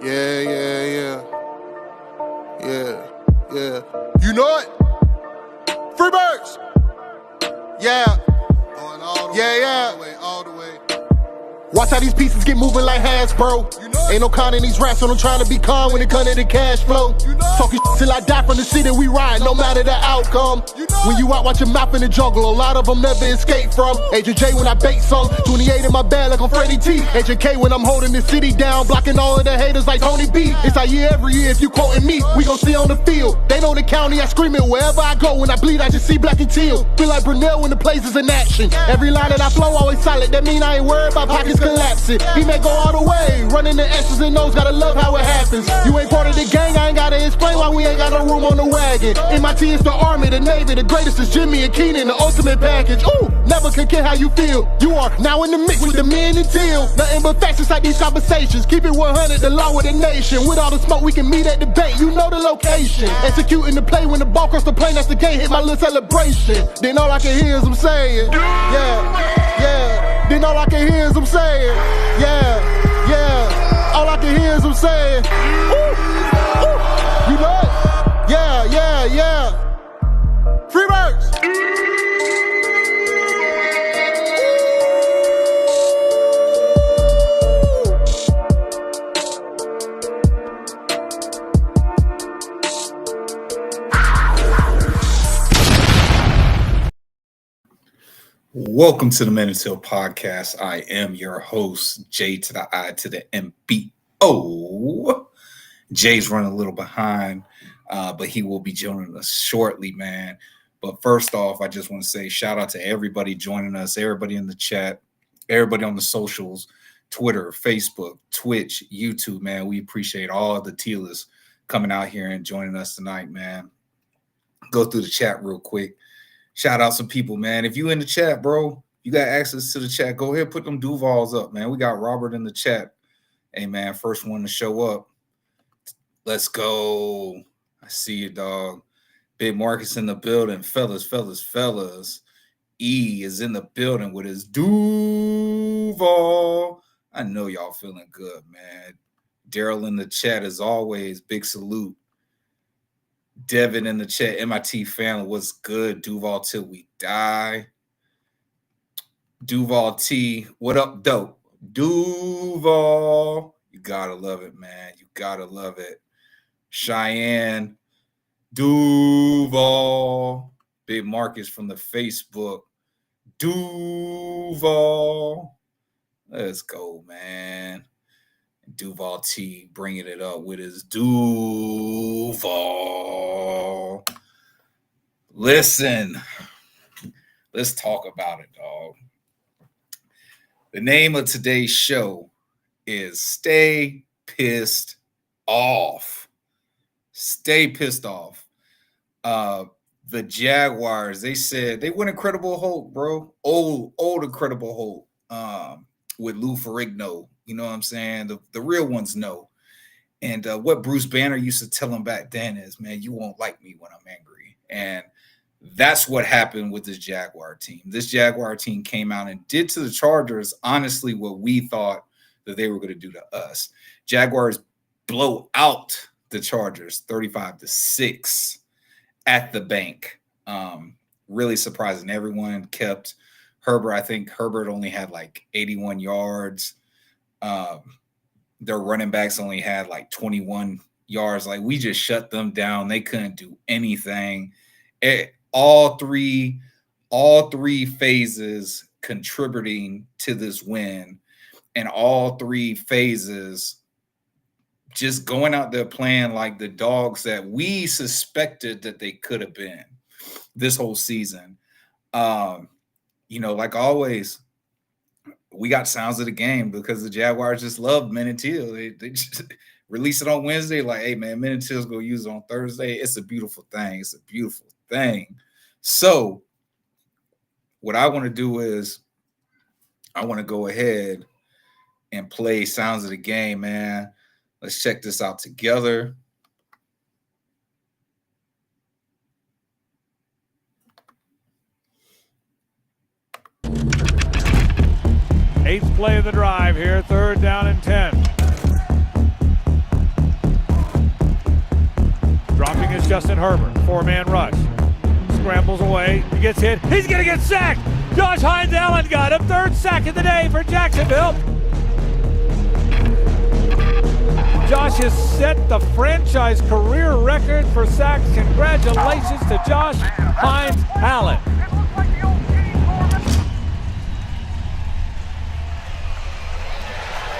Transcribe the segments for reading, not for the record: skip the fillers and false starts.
Yeah. You know it? Freebirds! Yeah. Going all the Yeah. way, all the way. Watch how these pieces get moving like Hasbro. You know it. Ain't no con in these raps, so I'm trying to be calm when it comes to the cash flow. You know it. Talking till I die from the shit that we ride, no matter the outcome. You know When it. you out, watch your mouth in the jungle, a lot of them never escape from. Agent J when I bait some, 28 in my bag like I'm Freddie T. Agent K when I'm holding the city down, blocking all of the haters like Tony B. It's our year every year, if you quoting me, we gon' see on the field. They know the county, I scream it wherever I go. When I bleed, I just see black and teal. Feel like Brunel when the plays is in action. Every line that I flow always solid, that mean I ain't worried about pockets collapsing. He may go all the way, running the S's and O's, gotta love how it happens. You ain't part of the gang, I ain't gotta explain why we ain't got no room on the wagon. MIT is the Army, the Navy, the greatest is Jimmy and Keenan, the ultimate package. Ooh, never can care how you feel. You are now in the mix with the men and teal. Nothing but facts inside these conversations. Keep it 100, the law of the nation. With all the smoke, we can meet at the bank. You know the location. Executing the play when the ball cross the plane, that's the game. Hit my little celebration. Then all I can hear is them saying, yeah. Then all I can hear is them saying, yeah. All I can hear is them saying, ooh. You know it? Yeah. Freebirds. Welcome to the Men and Teal podcast. I am your host, J to the I to the M.B.O. Jay's running a little behind, but he will be joining us shortly, man. But first off, I just want to say shout out to everybody joining us, everybody in the chat, everybody on the socials, Twitter, Facebook, Twitch, YouTube, man. We appreciate all the Tealers coming out here and joining us tonight, man. Go through the chat real quick. Shout out some people, man. If you in the chat, bro, you got access to the chat. Go ahead, put them Duvals up, man. We got Robert in the chat. Hey, man, first one to show up. Let's go. I see you, dog. Big Marcus in the building. Fellas. E is in the building with his Duval. I know y'all feeling good, man. Daryl in the chat as always. Big salute. Devin in the chat, MIT family, what's good? Duval till we die. Duval T, what up, dope? Duval, you gotta love it, man. You gotta love it. Cheyenne, Duval, Big Marcus from the Facebook, Duval. Let's go, man. Duval T bringing it up with his Duval. Listen, let's talk about it, dog. The name of today's show is Stay Pissed Off. Stay pissed off. The Jaguars, they said they went Incredible Hulk, bro. Old Incredible Hulk with Lou Ferrigno. You know what I'm saying? The real ones know. And what Bruce Banner used to tell him back then is, man, you won't like me when I'm angry. And that's what happened with this Jaguar team. This Jaguar team came out and did to the Chargers, honestly, what we thought that they were going to do to us. Jaguars blow out the Chargers 35-6 at the bank. Really surprising. Everyone kept Herbert. I think Herbert only had like 81 yards. Their running backs only had like 21 yards. Like, we just shut them down. They couldn't do anything. All three phases contributing to this win, and all three phases just going out there playing like the dogs that we suspected that they could have been this whole season. Like always, we got sounds of the game because the Jaguars just love Men and Teal. They just release it on Wednesday. Like, hey, man, Men and Teal's going to use it on Thursday. It's a beautiful thing. So what I want to do is I want to go ahead and play sounds of the game, man. Let's check this out together. Eighth play of the drive here, 3rd down and 10. Justin Herbert, four-man rush. Scrambles away, he gets hit, he's gonna get sacked! Josh Hines Allen got him, third sack of the day for Jacksonville. Josh has set the franchise career record for sacks. Congratulations to Josh Hines Allen.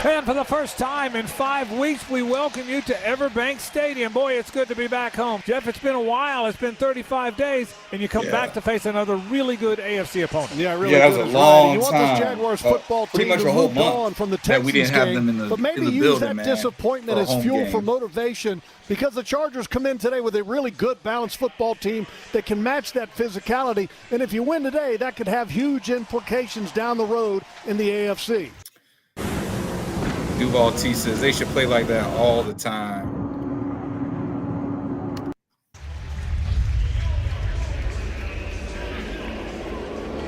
And for the first time in 5 weeks, we welcome you to Everbank Stadium. Boy, it's good to be back home. Jeff, it's been a while. It's been 35 days, and you come back to face another really good AFC opponent. Yeah, really that good. was a long You want time. this Jaguars football Pretty team much to a whole move month on from the that Texans we didn't have game, them in the, but maybe in the use building, that man, disappointment for a as home fuel game. for motivation, because the Chargers come in today with a really good, balanced football team that can match that physicality. And if you win today, that could have huge implications down the road in the AFC. Duval T says they should play like that all the time.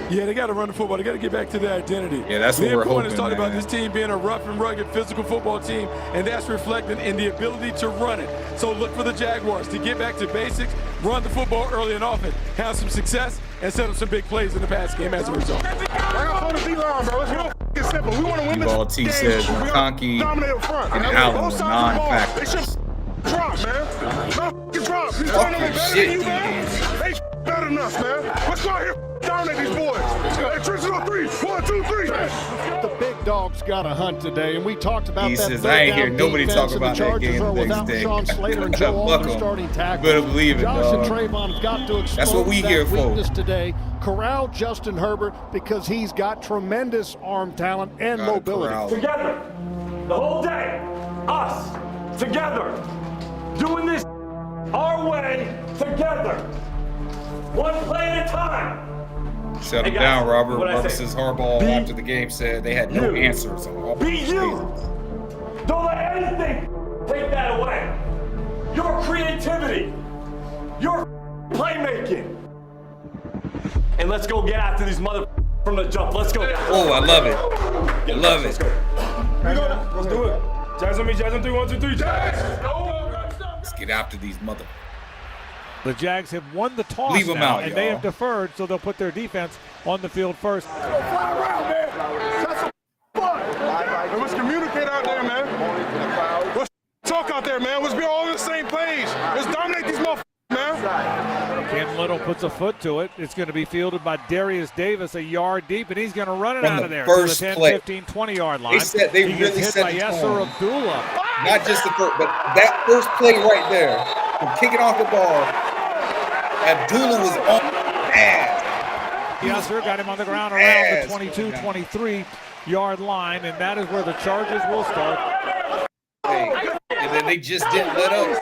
Yeah, they got to run the football. They got to get back to their identity. Yeah, that's what we're hoping, is talking about man. this team being a rough and rugged physical football team, and that's reflected in the ability to run it. So look for the Jaguars to get back to basics, run the football early and often, have some success, and set up some big plays in the pass game as a result. It's simple. We want to win Duval T says McConkey and Allen were non-factors. Drop, man. Drop. He's Fucking shit, They better than us, man. Let's go out here dominate these boys. Hey, Tristan on 3. 1, 2, 3. The big dog's got a hunt today, and we talked about He that. says, I ain't hear nobody talk about that game the the next next day. day. Sean Slater and Joe Fuck Alden 'em. starting tackle. Better believe it, Josh and dog. Trayvon have got to expose That's what we that here for. weakness today. Corral Justin Herbert because he's got tremendous arm talent and Gotta mobility. corral. Together, the whole day, us, together, doing this our way, together, one play at a time. Shut him Hey, guys, down, Robert. what'd I Robert say? says Harbaugh Be after the game said they had no you. answers. On all Be you. Don't let anything take that away. Your creativity, your playmaking. And let's go get after these mother from the jump. Let's go. Oh, I love it. I love it. Let's do it. Jags on me, Jags on 3, 1, 2, 3. Jags! Let's get after these mother. The Jags have won the toss Leave 'em now, out, and they y'all. have deferred, so they'll put their defense on the field first. Fly around, man. That's some fun. And let's communicate out there, man. Let's talk out there, man. Let's be all on the same page. Let's dominate these motherfuckers, man. Ken Little puts a foot to it. It's going to be fielded by Darius Davis, a yard deep, and he's going to run it From out the of there first to the 10, play. 15, 20-yard line. They he gets really hit set by the Yasser tone. Abdullah. Not just the first, but that first play right there, from kicking off the ball, Abdullah was on ass. Yasser got him on the ground around the 22, 23-yard line, and that is where the Chargers will start. And then they just didn't let up.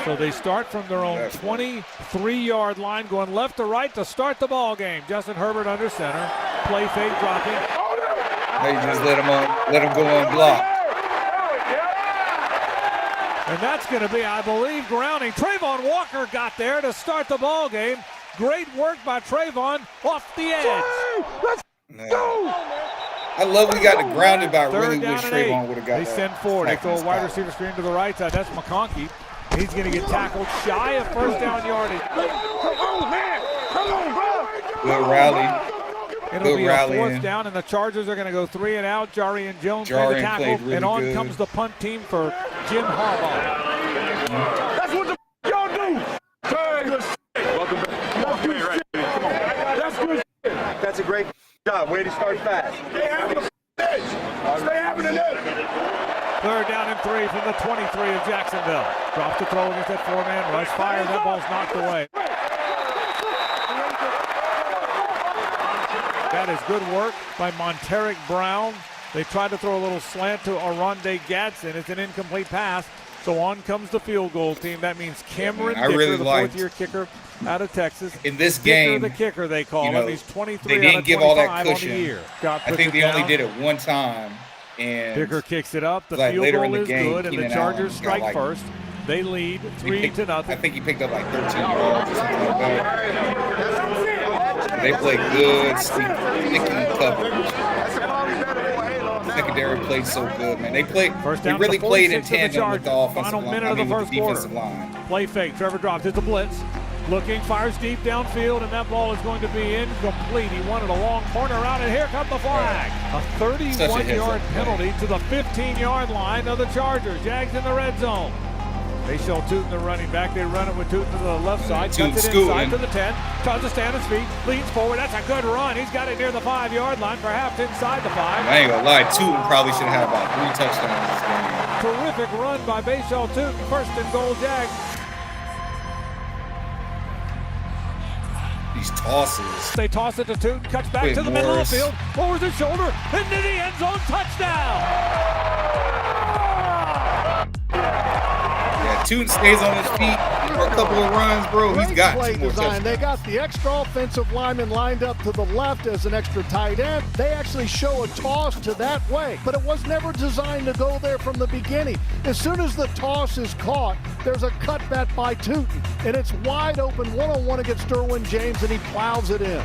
So they start from their own 23-yard line, going left to right to start the ball game. Justin Herbert under center, play fake dropping. They just let him go on block. And that's going to be, I believe, grounding. Trayvon Walker got there to start the ball game. Great work by Trayvon off the edge. I love we got the grounded by. I really Third down wish and Trayvon 8. would have got They that. send forward. They Back in throw a his wide pocket. receiver screen to the right side. That's McConkey. He's going to get tackled shy of first down yardage. Good rally. It'll be a rally fourth in. down, and the Chargers are going to go 3 and out. Jarian Jones made Jarian the tackle, played really and on good. comes the punt team for Jim Harbaugh. That's what the y'all do. Welcome back. That's good. That's a great job. Way to start fast. Stay having the edge. Stay having an edge. Third down and 3 from the 23 of Jacksonville. Drops the throw against that four-man rush. Fires. That ball's knocked away. That is good work by Monteric Brown. They tried to throw a little slant to Aronde Gadsden. It's an incomplete pass. So on comes the field goal team. That means Cameron I Dicker, really the liked- fourth-year kicker out of Texas. In this Dicker, game, the kicker, they call you know, him. He's 23 they out didn't of give all that 25 on the cushion. year. Scott I puts think it they only down. did it one time. And Dicker kicks it up. The like field later in goal the is game, good, and the Keenan Chargers Allen got strike like- first. They lead he 3 picked- to nothing. I think he picked up like 13 yards or something like that. They played good, sticky coverage. secondary played so good, man. They down really to played in 46 of the tandem with the Chargers. offensive Final line. minute of the first defensive quarter. line. Play fake. Trevor drops. It's a blitz. Looking, fires deep downfield, and that ball is going to be incomplete. He wanted a long corner out, and here comes the flag. A 31-yard penalty to the 15-yard line of the Chargers. Jags in the red zone. They show Tootin, the running back. They run it with Tootin to the left side. Cuts it inside to the 10. Tries to stand his feet. Leans forward. That's a good run. He's got it near the 5-yard line, perhaps inside the 5. I ain't gonna lie. Tootin probably should have had about 3 touchdowns this game. Terrific run by Bayshall Tootin. First and goal, Jags. These tosses. They toss it to Tootin. Cuts back to the middle of the field. Lowers his shoulder. Into the end zone. Touchdown. Tootin stays on his feet for a couple of runs, bro. He's got play 2 more design. touchdowns. They got the extra offensive lineman lined up to the left as an extra tight end. They actually show a toss to that way, but it was never designed to go there from the beginning. As soon as the toss is caught, there's a cutback by Tootin, and it's wide open one-on-one against Derwin James, and he plows it in.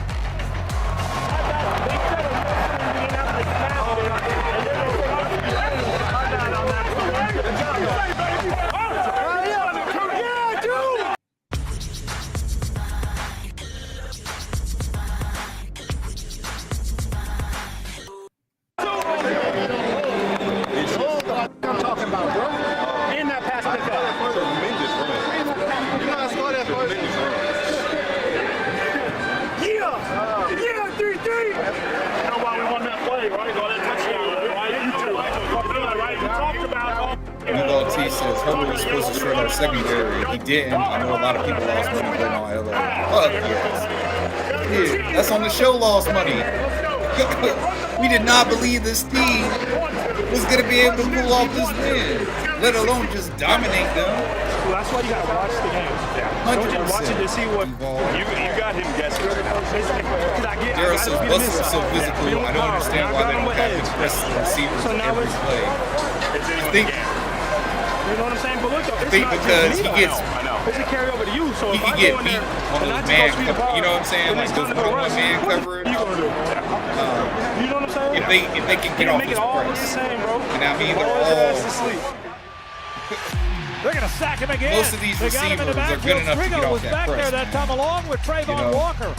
Duval says Herbert was supposed to shred our secondary. He didn't. I know a lot of people lost money betting on LA. Fuck yes. Yeah, that's on the show lost money. We did not believe this team was going to be able to pull off this win, let alone just dominate them. Well, that's why you got to watch the game. Yeah. Watch it to see what you got him guessing. Darryl says Buster is so physical. I don't understand why they don't have to press the receivers every play. I think. You know what I'm saying? But look, I think because he gets, it's a carryover to you. So he can get beat on those man cover. You know what I'm saying? Like those one-on-one man coverage. You know what I'm saying? If they can get off this press, and I mean they're all. They're going to sack him again. Most of these receivers are good enough to get off that back press. There that time along with Trayvon Walker.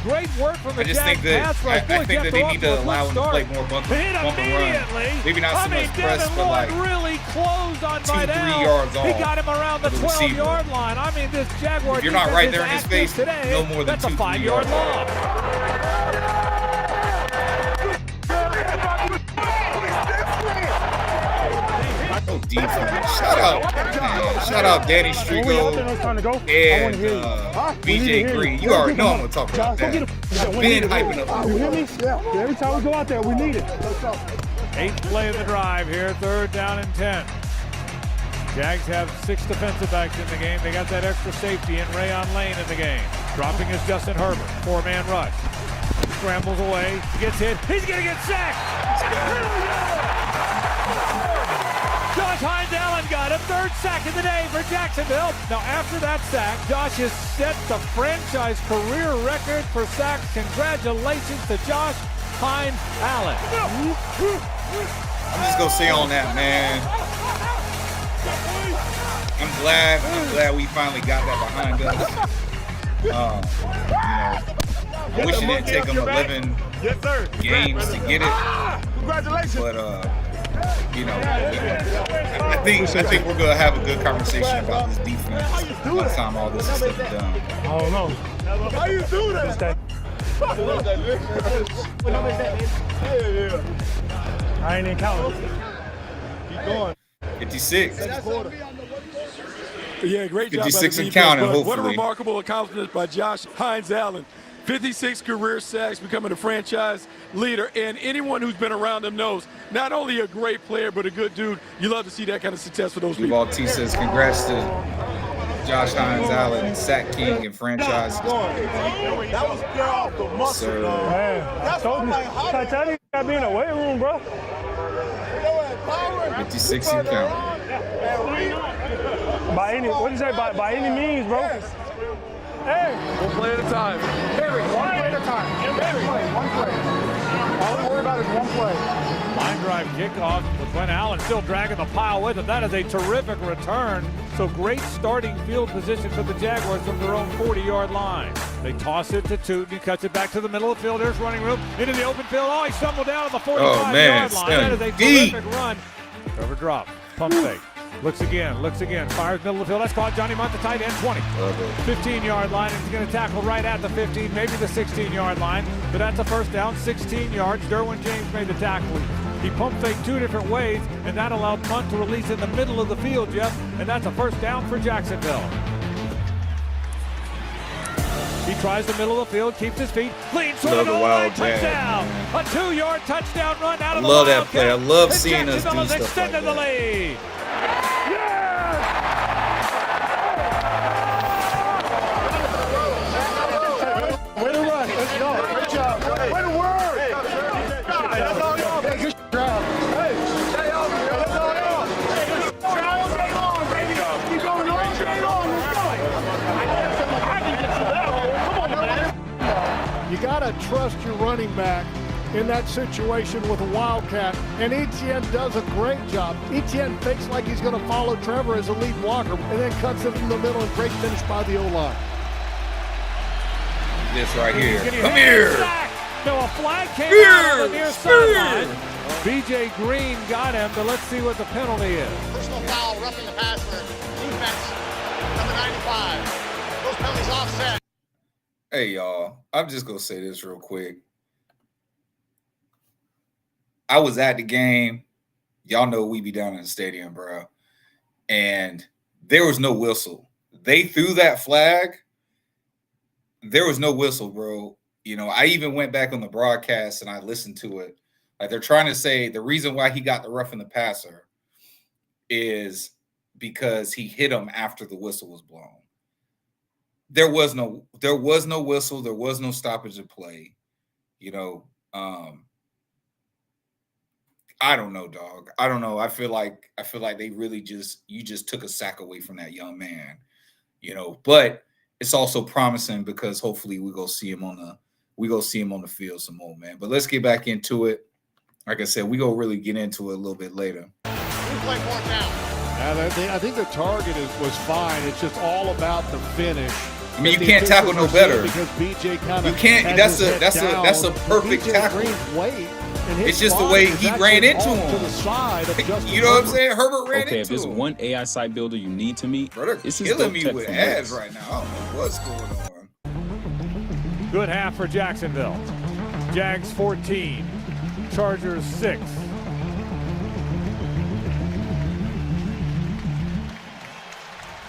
Great work from the I just think that I think that they need to allow him to play more bump and run. Maybe not so much press, but like really closed on 2-3 yards off. He got him around the 12-yard line. I mean, this Jaguar. If you're not right there in his face, today, no more than that's 2-3 a 5-yard loss. Oh, defense. Shout out Danny Strigo and BJ Green. You already know I'm going to talk about that. Been hyping up. You hear me? Yeah. Every time we go out there, we need it. Let's go. 8th play of the drive here, 3rd down and 10. Jags have 6 defensive backs in the game. They got that extra safety in Rayon Lane in the game. Dropping is Justin Herbert, 4-man rush. Scrambles away, gets hit. He's going to get sacked. Josh Hines Allen got him, 3rd sack of the day for Jacksonville. Now after that sack, Josh has set the franchise career record for sacks. Congratulations to Josh Hines Allen. I'm just gonna say on that, man. I'm glad we finally got that behind us. I wish it didn't take them 11 games to get it. Congratulations. But I think we're gonna have a good conversation about this defense by the time all this is said and done. I don't know. How you do that? I ain't even counting. Keep going. 56. Yeah, great job. 56 by the and counting, defense, but what a hopefully. remarkable accomplishment by Josh Hines Allen. 56 career sacks, becoming a franchise leader, and anyone who's been around him knows not only a great player but a good dude. You love to see that kind of success for those people. Duval says congrats to Josh Hines Allen, sack king and franchise. That was pure off the muscle, dog. Man, I told you. I tell you, you gotta be in the weight room, bro. 56 and counting. By any, what do you say? By any means, bro. Hey. One play at a time. One play at a time. One play. All we worry about is one play. Line drive kickoff with Glenn Allen still dragging the pile with him. That is a terrific return. So great starting field position for the Jaguars from their own 40-yard line. They toss it to Tootin. He cuts it back to the middle of the field. There's running room into the open field. Oh, he stumbled down on the 45-yard line. That is a terrific run. Trevor drop. Pump fake. Looks again, fires middle of the field. That's caught. Johnny Munt, the tight end, 20. 15-yard line, and he's going to tackle right at the 15, maybe the 16-yard line. But that's a first down, 16 yards. Derwin James made the tackle. He pump faked 2 different ways, and that allowed Munt to release in the middle of the field, Jeff, and that's a first down for Jacksonville. He tries the middle of the field, keeps his feet, leans toward the goal line, touchdown. A 2-yard touchdown run out of the love that play. I love seeing us do Jacksonville has stuff like extended the lead. Way to run. Let's go. Great job. Way to work. That's all y'all. Hey, good job. Hey, stay on. That's all y'all. Hey, try all day long, baby. Keep going all day long. Let's go. I can get to that hole. Come on, man. You got to trust your running back in that situation with a Wildcat, and Etienne does a great job. Etienne fakes like he's going to follow Trevor as a lead blocker, and then cuts it in the middle, and great finish by the O-line. This right here. Come here. No, a flag came out on the near sideline. BJ Green got him, but let's see what the penalty is. Personal foul, roughing the passer. Defense, number 95. Those penalties offset. Hey, y'all. I'm just going to say this real quick. I was at the game. Y'all know we be down in the stadium, bro. And there was no whistle. They threw that flag. There was no whistle, bro. You know, I even went back on the broadcast and I listened to it. Like, they're trying to say the reason why he got the roughing the passer is because he hit him after the whistle was blown. There was no whistle. There was no stoppage of play. You know, I don't know, dog. I don't know. I feel like they really you just took a sack away from that young man, you know, but it's also promising because hopefully we go see him on the field some more, man. But let's get back into it. Like I said, we go really get into it a little bit later. Play fourth down. I think the target was fine. It's just all about the finish. I mean, you can't tackle no better. Because BJ kind of you can't. That's a perfect tackle. It's just the way he ran into him. You know what I'm saying? Herbert ran into him. Okay, if there's one AI site builder you need to meet, brother, this is killing me with ads right now. I don't know what's going on. Good half for Jacksonville. Jags 14, Chargers 6.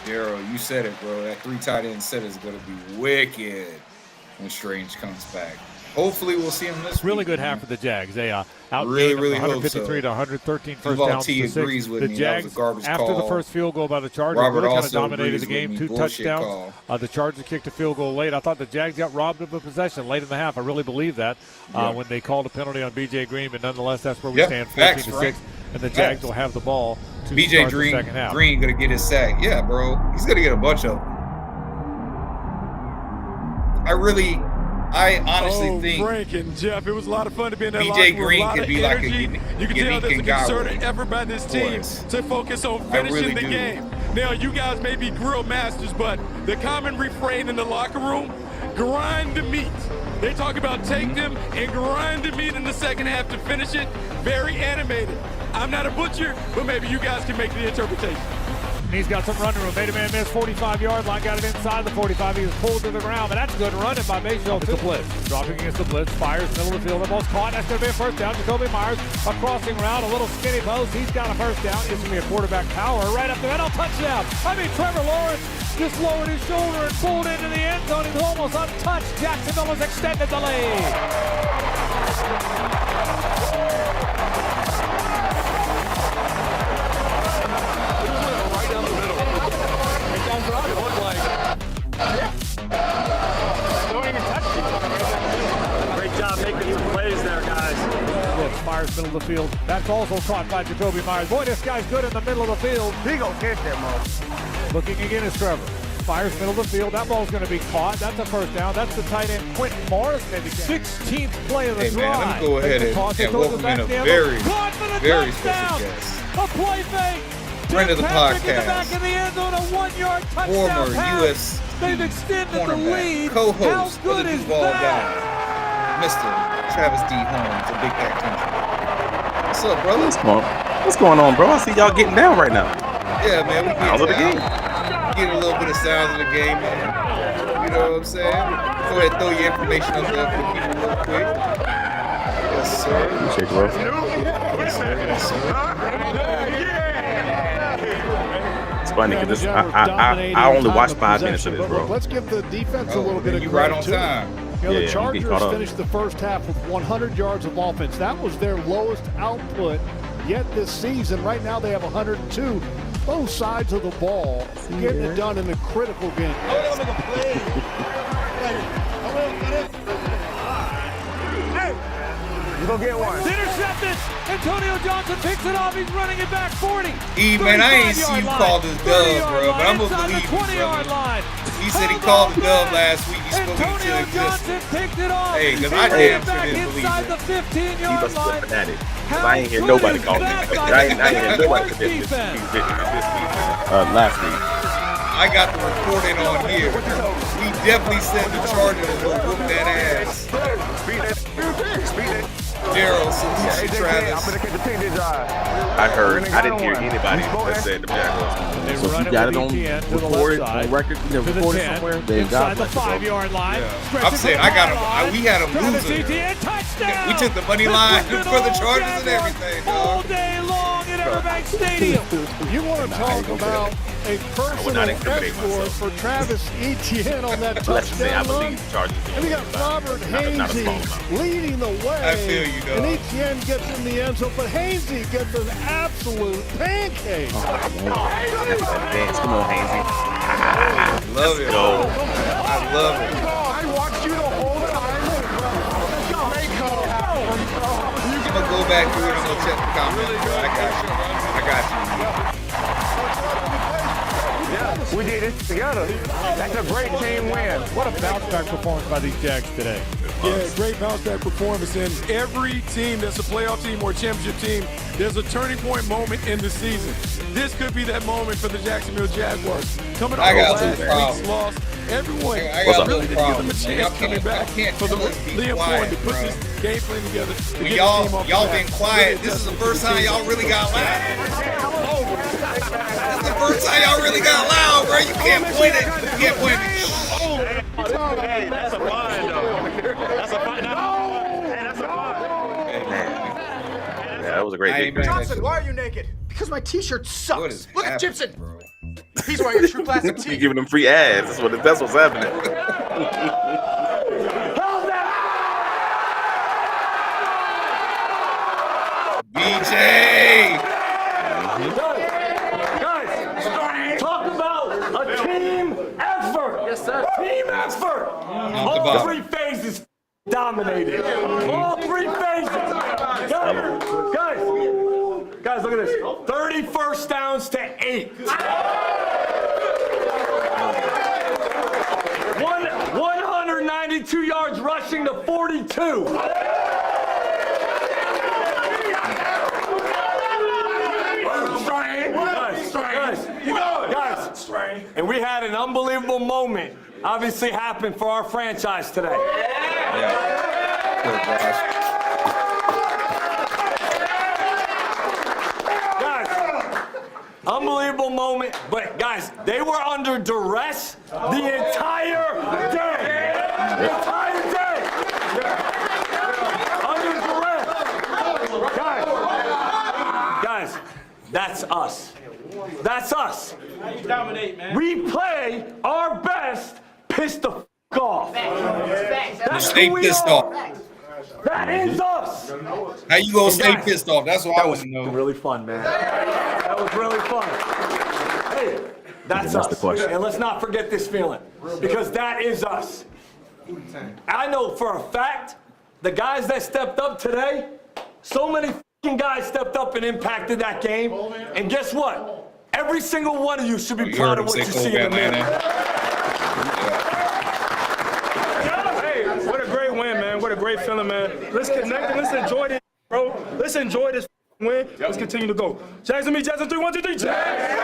Daryl, you said it, bro. That 3 tight end set is going to be wicked when Strange comes back. Hopefully, we'll see him this really week, good man. half for the Jags. They really 153 to 113 first Duval downs T to 6. agrees with the me. Jags, That was a garbage after call. the first field goal by the Chargers, Robert really kind of also dominated the agrees game. with me. 2 Bullshit touchdowns. The Chargers kicked a field goal late. I thought the Jags got robbed of a possession late in the half. I really believe that when they called a penalty on BJ Green. But nonetheless, that's where we stand, 14-6, and the Jags will have the ball to BJ start Green, the second half. Green going to get his sack. Yeah, bro. He's going to get a bunch of them. I honestly think Frank and Jeff, it was a lot of fun to be in that locker BJ room. Green A lot could of be like a energy. You can tell there's a concerted effort by this team to focus on finishing the game. Now, you guys may be grill masters, but the common refrain in the locker room, grind the meat. They talk about take them and grind the meat in the second half to finish it. Very animated. I'm not a butcher, but maybe you guys can make the interpretation. He's got some running room. Made a man miss 45-yard line. Got it inside the 45. He was pulled to the ground, but that's good running by Mayfield. It's a blitz. Dropping against the blitz. Fires middle of the field. The ball's caught. That's going to be a first down. Jacoby Myers, a crossing route. A little skinny post. He's got a first down. It's going to be a quarterback power right up the middle. Touchdown. Trevor Lawrence just lowered his shoulder and pulled into the end zone. He was almost untouched. Jacksonville has extended the lead. Great job making some plays there, guys. Myers, middle of the field. That's also caught by Jacoby Myers. Boy, this guy's good in the middle of the field. He gonna catch that, Mo. Looking again is Trevor. Fires middle of the field. That ball's going to be caught. That's a first down. That's the tight end, Quentin Morris. 16th play of the drive. Man, let me go ahead and welcome in a very special guest. A play fake. Friend of the podcast. In the back of the end zone, a 1-yard touchdown former pass. U.S. They've extended the lead. Co-host How good of the is Duval that? Mr. Travis D. Holmes of Big Pack Country. What's up, brother? What's going on, bro? I see y'all getting down right now. Yeah, man. We Sounds of the game. Get a little bit of sounds of the game, man. You know what I'm saying? Go ahead and throw your information up there for the people real quick. Yes, sir. Appreciate you, bro. Yes, sir. Yes, sir. It's funny because I only watched 5 minutes of this, bro. Let's give the defense a little bit of you credit, right on too. time. You know, Yeah, the Chargers caught up. finished the first half with 100 yards of offense. That was their lowest output yet this season. Right now they have 102. Both sides of the ball getting it done in a critical game. You gonna get one. Intercepted. Antonio Johnson picks it off. He's running it back 40. Man, I ain't see you call this dub, bro, but I'm gonna believe you, 20-yard brother. line. He said he called the dub last week. He spoke into Antonio Johnson existence. picked it off. Hey, because I He damn ran sure back didn't believe inside it. the He 15-yard must have line. been fanatic. Because How I ain't hear good nobody is call me. that by I ain't hear the nobody Jaguars defense? last week. I got the reporting on here. He definitely said the Chargers will whoop that ass. Daryl, salute you, Travis. I heard. I didn't hear anybody that said the Jaguars. They So run if you got it with on ETN to the recorded, left side, on record, to the recorded 10, somewhere, then inside God the bless you, bro. 5-yard line. Yeah. I'm saying I got him. We had him Travis losing. Etienne, touchdown. We took the money line for the Chargers and everything, all dog. day long in Everbank Stadium. You want to talk about a personal not incriminate exploit for Travis Etienne on that Let's say I touchdown run. believe the Chargers. And we got Robert Not a small Hainsey amount. leading the way. I feel you, dog. And Etienne gets in the end zone, but Hainsey gets an absolute pancake. Dance. Come on, Hainsey. Love it. Go. I love it. I watched you the whole time. I'm gonna go back through it. I'm gonna check the comments. Bro. I got you. Yeah, we did it together. That's a great team win. What a bounce back performance by these Jags today. Yeah, great bounce back performance. And every team that's a playoff team or a championship team, there's a turning point moment in the season. This could be that moment for the Jacksonville Jaguars. Coming off I got last two week's problems. loss, everyone I got really two didn't give them a problems. chance Y'all coming back can't for the tell us to be Liam quiet, Cohen to put bro. this game plan together. To When get the team off y'all the been mat. quiet, this is the first time y'all really got loud. This is the first time y'all really got loud, bro. You can't point it. You can't point it. Hey, that's a fine, though. That's a fine. Hey, that's a fine. Yeah, that was a great game. Johnson, why are you naked? Because my t-shirt sucks. What is Look at happening, Gibson. bro? He's wearing a true classic You tee. giving them free ads. That's what's happening. BJ! Guys, talk about a team effort. Yes, sir. Team effort. All 3 phases dominated. All 3 phases. Guys, look at this. 30 first downs to 8. 192 yards rushing to 42. Guys, and we had an unbelievable moment obviously happened for our franchise today. Guys, unbelievable moment, but guys, they were under duress the entire day. The entire day. Under duress. Guys, that's us. That's us. You dominate, man. We play our best pissed the f*** off. That's Stay who we pissed are. off. That is us. How you gonna stay guys, pissed off? That's what I want to know. Really fun, man. That was really fun. Hey, that's us. the question. And let's not forget this feeling, because that is us. I know for a fact, the guys that stepped up today, so many f***ing guys stepped up and impacted that game. And guess what? Every single one of you should be proud of what you see in the mirror. Hey, what a great win, man. What a great feeling, man. Let's connect and let's enjoy this, bro. Let's enjoy this win. Let's continue to go. Jags and me, Jags and 3, 1, 2, 3, Jags!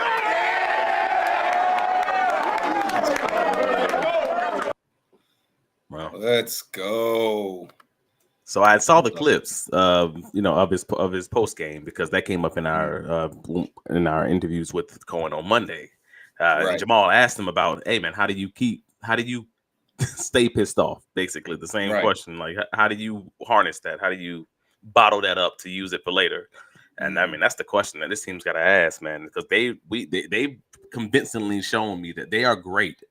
Wow. Let's go. So I saw the clips, you know, of his post game because that came up in our interviews with Cohen on Monday. And Jamal asked him about, hey man, how do you stay pissed off? Basically, the same question. Like, how do you harness that? How do you bottle that up to use it for later? And I mean, that's the question that this team's got to ask, man, because they've convincingly shown me that they are great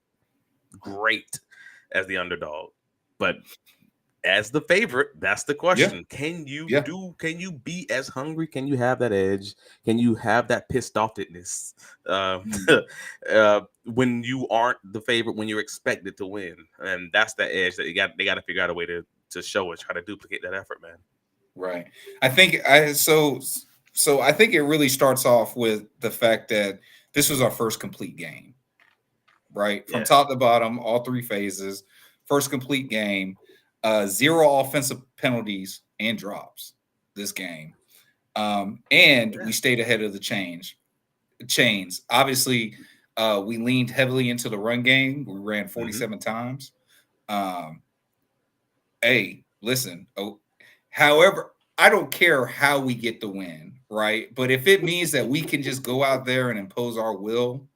as the underdog, but as the favorite, that's the question. Can you be as hungry? Can you have that edge? Can you have that pissed offness when you aren't the favorite, when you're expected to win? And that's the edge that they got to figure out a way to show and try to duplicate that effort, man. Right. I think I think it really starts off with the fact that this was our first complete game. Right? From top to bottom, all 3 phases, first complete game. 0 offensive penalties and drops this game. And we stayed ahead of the chains. Obviously, we leaned heavily into the run game. We ran 47 times. Hey, listen. However, I don't care how we get the win, right? But if it means that we can just go out there and impose our will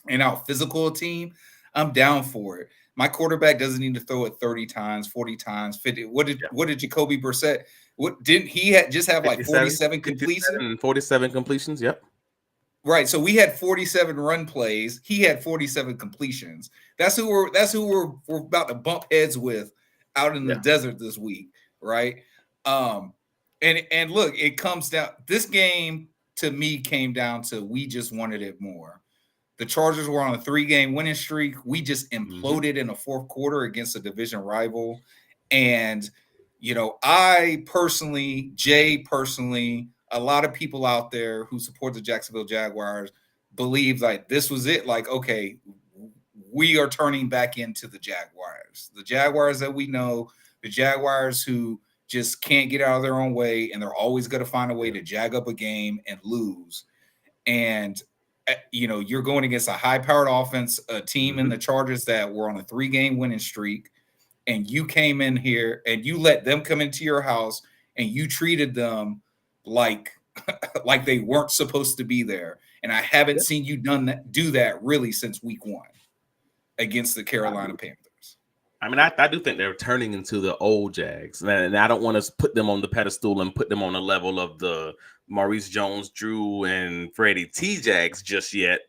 and out physical a team, I'm down for it. My quarterback doesn't need to throw it 30 times, 40 times, 50. What did Jacoby Brissett? What didn't he just have like 47 completions? 47 completions, yep. Right. So we had 47 run plays. He had 47 completions. That's who we're about to bump heads with out in the desert this week, right? And look, it comes down. This game to me came down to we just wanted it more. The Chargers were on a 3-game winning streak. We just imploded in the 4th quarter against a division rival. And, you know, Jay personally, a lot of people out there who support the Jacksonville Jaguars believe like this was it. Like, okay, we are turning back into the Jaguars that we know, the Jaguars who just can't get out of their own way. And they're always going to find a way to jag up a game and lose. And, you know, you're going against a high-powered offense, a team in the Chargers that were on a 3-game winning streak, and you came in here and you let them come into your house and you treated them like they weren't supposed to be there. And I haven't seen you do that really since week 1 against the Carolina Panthers. I mean, I do think they're turning into the old Jags, and I don't want to put them on the pedestal and put them on the level of the Maurice Jones, Drew, and Freddie T Jags just yet.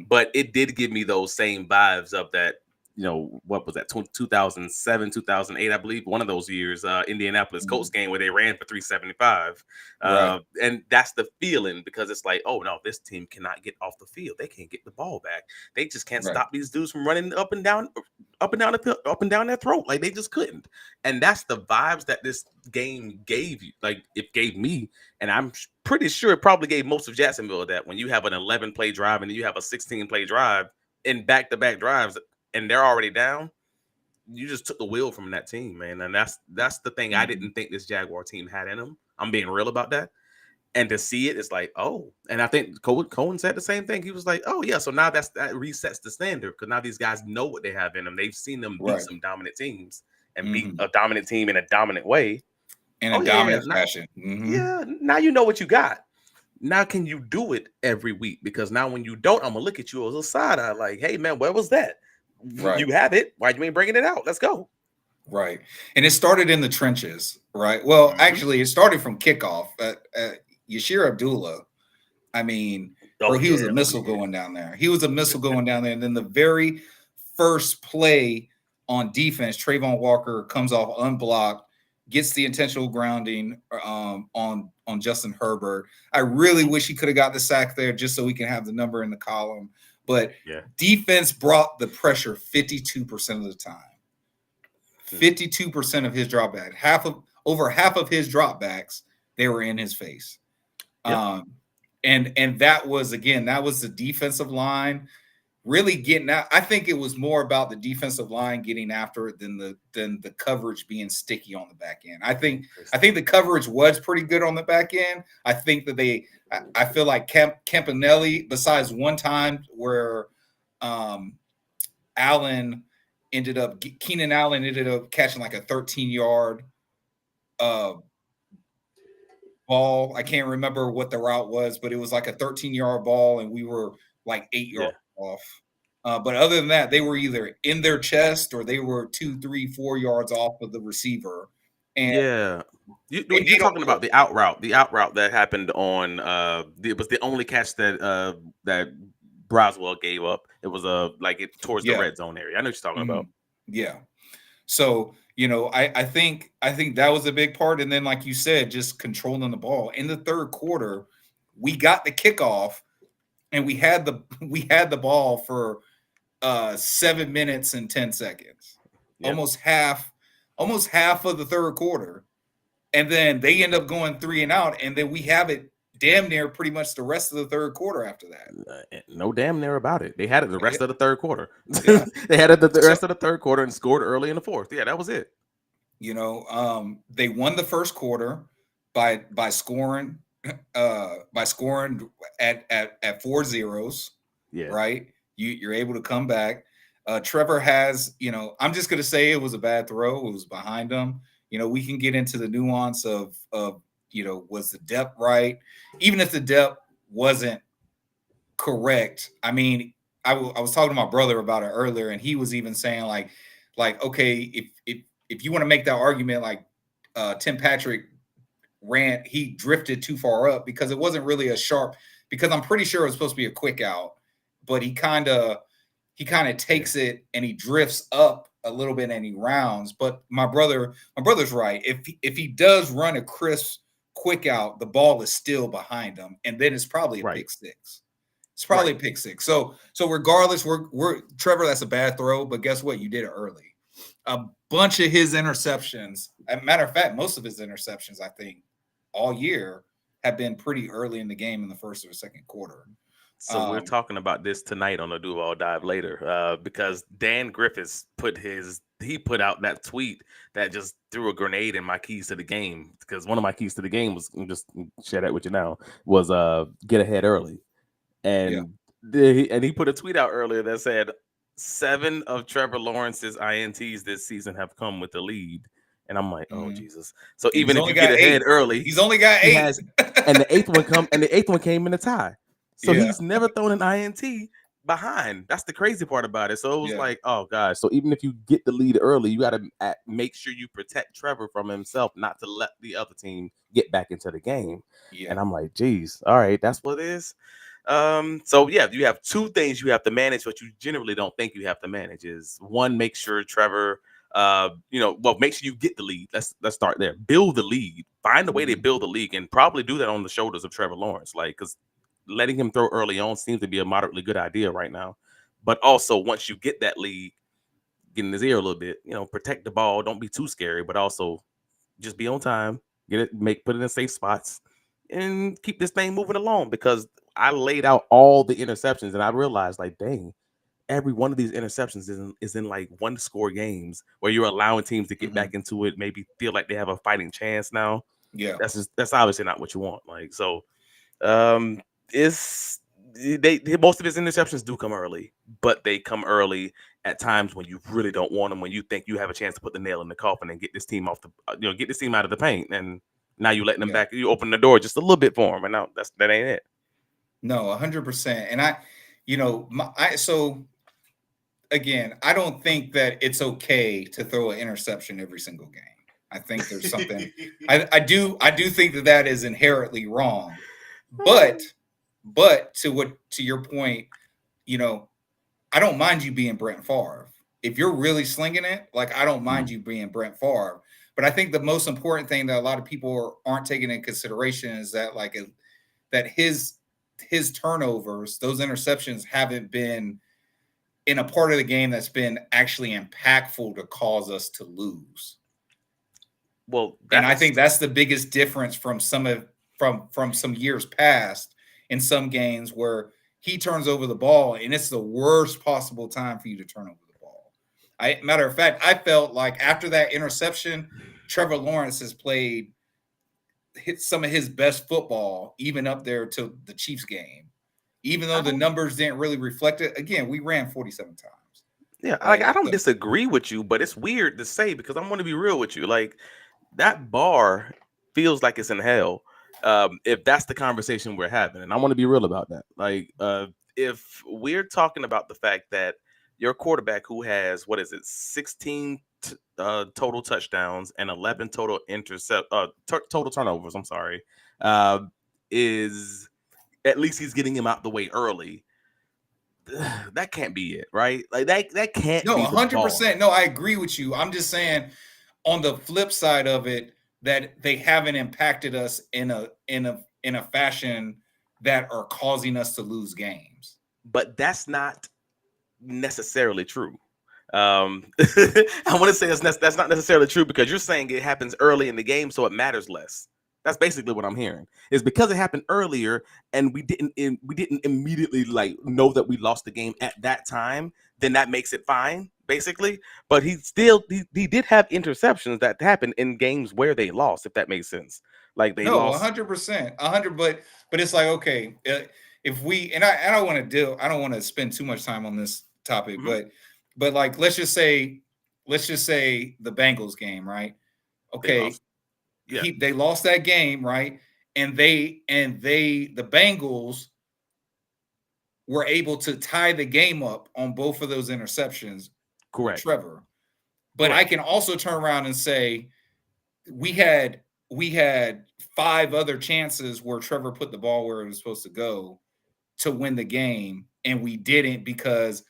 But it did give me those same vibes of that, you know, what was that, 2007, 2008, I believe, one of those years, Indianapolis Colts game where they ran for 375. And that's the feeling, because it's like, oh no, this team cannot get off the field. They can't get the ball back. They just can't stop these dudes from running up and down their throat. Like they just couldn't. And that's the vibes that this game gave you. Like it gave me, and I'm pretty sure it probably gave most of Jacksonville, that when you have an 11-play drive and then you have a 16-play drive in back-to-back drives, and they're already down, you just took the wheel from that team, man. And that's the thing I didn't think this Jaguar team had in them. I'm being real about that. And to see it, it's like, oh. And I think Cohen said the same thing. He was like, oh, yeah, so now that resets the standard, because now these guys know what they have in them. They've seen them beat some dominant teams and beat a dominant team in a dominant way. In a dominant fashion. Yeah, now you know what you got. Now can you do it every week? Because now when you don't, I'm going to look at you as a side eye like, hey, man, where was that? You have it. Why you ain't bringing it out? Let's go. Right. And it started in the trenches, right? Well, actually, it started from kickoff. Yashir Abdullah, I mean, he was a missile going down there. He was a missile going down there. And then the very first play on defense, Trayvon Walker comes off unblocked, gets the intentional grounding on Justin Herbert. I really wish he could have got the sack there just so we can have the number in the column. But defense brought the pressure 52% of the time. 52% of his dropback. Over half of his dropbacks, they were in his face. And that was, again, that was the defensive line really getting out. I think it was more about the defensive line getting after it than the coverage being sticky on the back end. I think the coverage was pretty good on the back end. I think that I feel like Campanelli, besides one time where Keenan Allen ended up catching like a 13-yard ball. I can't remember what the route was, but it was like a 13-yard ball, and we were like 8 yards off. But other than that, they were either in their chest or they were 2, 3, 4 yards off of the receiver. And you're talking about the out route that happened on. It was the only catch that that Braswell gave up. It was towards the red zone area. I know what you're talking about. Yeah. So, I think that was a big part. And then, like you said, just controlling the ball. In the third quarter, we got the kickoff and we had the ball for 7 minutes and 10 seconds. Yep. Almost half of the third quarter. And then they end up going 3 and out, and then we have it damn near pretty much the rest of the third quarter after that. No damn near about it. They had it the rest of the third quarter. Yeah. They had it the rest of the third quarter and scored early in the fourth. Yeah, that was it. They won the first quarter by scoring at 4 zeros. Yeah. Right. You're able to come back. Trevor has, I'm just going to say it was a bad throw. It was behind him. We can get into the nuance of was the depth right? Even if the depth wasn't correct. I mean, I was talking to my brother about it earlier, and he was even saying like, okay, if you want to make that argument, like Tim Patrick he drifted too far up because it wasn't really a sharp, because I'm pretty sure it was supposed to be a quick out, but he kind of takes it and he drifts up a little bit and he rounds. But my brother's right. If he does run a crisp quick out, the ball is still behind him, and then it's probably a pick six. It's probably a pick six. So regardless, we're Trevor, that's a bad throw, but guess what? You did it early. A bunch of his interceptions, as a matter of fact, most of his interceptions, I think, all year have been pretty early in the game in the first or second quarter. So we're talking about this tonight on the Duval Dive later, because Dan Griffiths put out that tweet that just threw a grenade in my keys to the game, because one of my keys to the game was, just share that with you now, was get ahead early. And he put a tweet out earlier that said 7 of Trevor Lawrence's INTs this season have come with the lead. And I'm like, oh Jesus! So even if you get ahead early, he's only got 8, and the eighth one came in a tie. So he's never thrown an INT behind. That's the crazy part about it. So it was like, oh gosh. So even if you get the lead early, you got to make sure you protect Trevor from himself, not to let the other team get back into the game. Yeah. And I'm like, geez, all right, that's what it is. So yeah, you have 2 things you have to manage, but you generally don't think you have to manage. Is one, make sure Trevor, make sure you get the lead. Let's start there. Build the lead. Find a way to build the league, and probably do that on the shoulders of Trevor Lawrence. Because letting him throw early on seems to be a moderately good idea right now. But also, once you get that lead, get in his ear a little bit. Protect the ball. Don't be too scary, but also just be on time. Put it in safe spots, and keep this thing moving along. Because I laid out all the interceptions, and I realized, like, dang, every one of these interceptions is in like 1-score games where you're allowing teams to get back into it, maybe feel like they have a fighting chance now. Yeah, that's obviously not what you want. Most of his interceptions do come early, but they come early at times when you really don't want them, when you think you have a chance to put the nail in the coffin and get this team out of the paint, and now you're letting them back. You open the door just a little bit for them, and now that ain't it. No, 100%. And again, I don't think that it's okay to throw an interception every single game. I think there's something. I do think that is inherently wrong. But to your point, I don't mind you being Brent Favre. If you're really slinging it, like, I don't mind you being Brent Favre. But I think the most important thing that a lot of people aren't taking into consideration is that that his turnovers, those interceptions, haven't been in a part of the game that's been actually impactful to cause us to lose. Well, and I think that's the biggest difference from some years past, in some games where he turns over the ball, and it's the worst possible time for you to turn over the ball. Matter of fact, I felt like after that interception, Trevor Lawrence has played some of his best football, even up there to the Chiefs game. Even though the numbers didn't really reflect it. Again, we ran 47 times. Yeah, like I don't disagree with you, but it's weird to say because I'm going to be real with you. Like that bar feels like it's in hell. If that's the conversation we're having, and I want to be real about that. Like, if we're talking about the fact that your quarterback who has 16 total touchdowns and 11 total total turnovers. I'm sorry, is at least he's getting him out the way early. That can't be it, right? Like that can't. No, be 100%. No, I agree with you. I'm just saying, on the flip side of it, that they haven't impacted us in a fashion that are causing us to lose games. But that's not necessarily true. I want to say that's not necessarily true because you're saying it happens early in the game, so it matters less. That's basically what I'm hearing. Is because it happened earlier and we didn't immediately like know that we lost the game at that time, then that makes it fine, basically. But he did have interceptions that happened in games where they lost, if that makes sense. Like they lost 100%, 100. But it's like, okay, if we, and I don't want to spend too much time on this topic, but like let's just say the Bengals game, right? Okay. They lost that game, right? And the Bengals were able to tie the game up on both of those interceptions. Correct. Trevor. But I can also turn around and say we had 5 other chances where Trevor put the ball where it was supposed to go to win the game, and we didn't because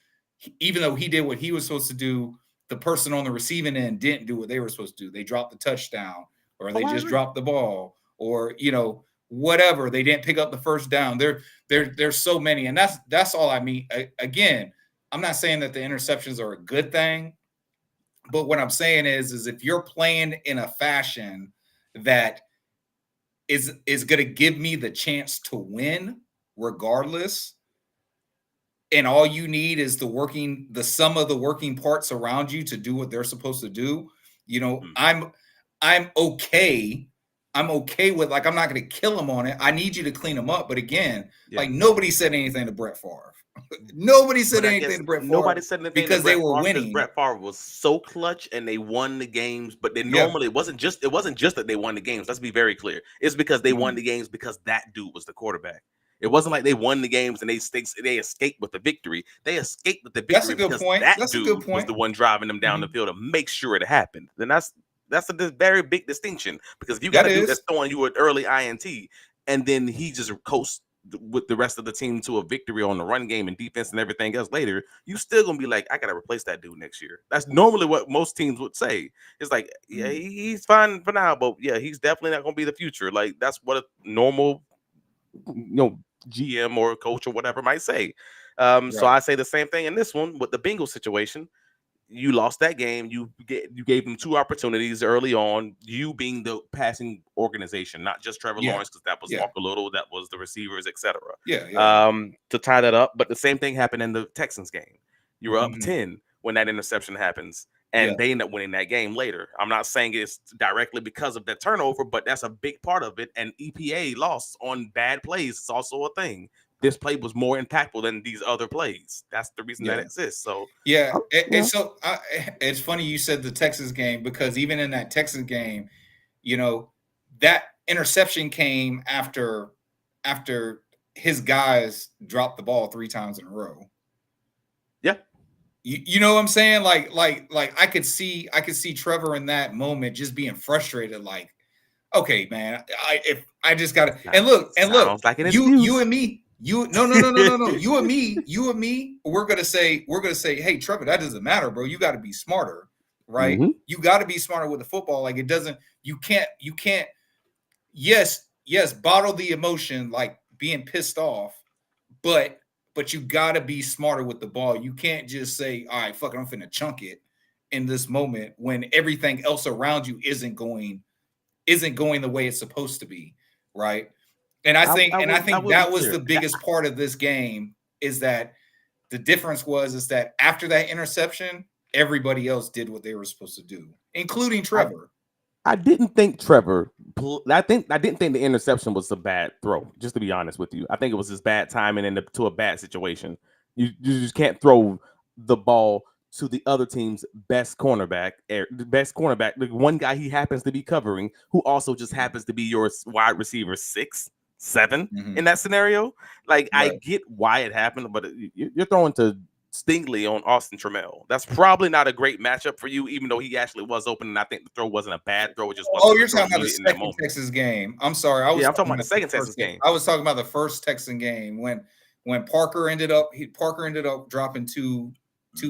even though he did what he was supposed to do, the person on the receiving end didn't do what they were supposed to do. They dropped the touchdown, or they just dropped the ball, or whatever. They didn't pick up the first down. There's so many, and that's all I mean. Again, I'm not saying that the interceptions are a good thing, but what I'm saying is if you're playing in a fashion that is going to give me the chance to win regardless, and all you need is the sum of the working parts around you to do what they're supposed to do, I'm okay. I'm okay with, like, I'm not going to kill him on it. I need you to clean him up. But again, like, nobody said anything to Brett Favre. Nobody said anything to Brett Favre. Nobody said anything because they were winning. Brett Favre was so clutch and they won the games. But they normally it wasn't just that they won the games. Let's be very clear. It's because they won the games because that dude was the quarterback. It wasn't like they won the games and they escaped with the victory. They escaped with the victory. That's a good point. That dude was the one driving them down the field to make sure it happened. Then that's a very big distinction, because if you got a dude that's throwing you an early INT and then he just coasts with the rest of the team to a victory on the run game and defense and everything else later, you still gonna be like, I gotta replace that dude next year. That's normally what most teams would say. It's like, yeah, he's fine for now, but yeah, he's definitely not gonna be the future. Like that's what a normal, GM or coach or whatever might say. So I say the same thing in this one with the Bengals situation. You lost that game. You gave them 2 opportunities early on. You being the passing organization, not just Trevor Lawrence, because that was Walker Little, that was the receivers, etc. To tie that up. But the same thing happened in the Texans game. You were up 10 when that interception happens, and they end up winning that game later. I'm not saying it's directly because of that turnover, but that's a big part of it. And EPA lost on bad plays. It's also a thing. This play was more impactful than these other plays. That's the reason that exists. So it's funny you said the Texas game, because even in that Texas game, that interception came after his guys dropped the ball 3 times in a row. Yeah, you know what I'm saying? Like I could see Trevor in that moment just being frustrated. Like, okay, man, I just gotta and look, like you and me. No. You and me, we're gonna say, hey, Trevor, that doesn't matter, bro. You got to be smarter, right? You got to be smarter with the football. Like you can't. Yes, bottle the emotion, like being pissed off, but you got to be smarter with the ball. You can't just say, all right, fuck it, I'm finna chunk it in this moment when everything else around you isn't going the way it's supposed to be, right? And I think that was the biggest part of this game, is that the difference is that after that interception, everybody else did what they were supposed to do, including Trevor. I didn't think Trevor. I didn't think the interception was a bad throw. Just to be honest with you, I think it was just bad timing into a bad situation. You just can't throw the ball to the other team's best cornerback, the one guy he happens to be covering, who also just happens to be your wide receiver 6, 7 in that scenario. Like, right. I get why it happened, but you're throwing to Stingley on Austin Trammell. That's probably not a great matchup for you, even though he actually was open, and I think the throw wasn't a bad throw. It just wasn't. You're talking about the second Texas game. I'm sorry. I'm talking about the second Texas game. I was talking about the first Texan game when Parker ended up dropping two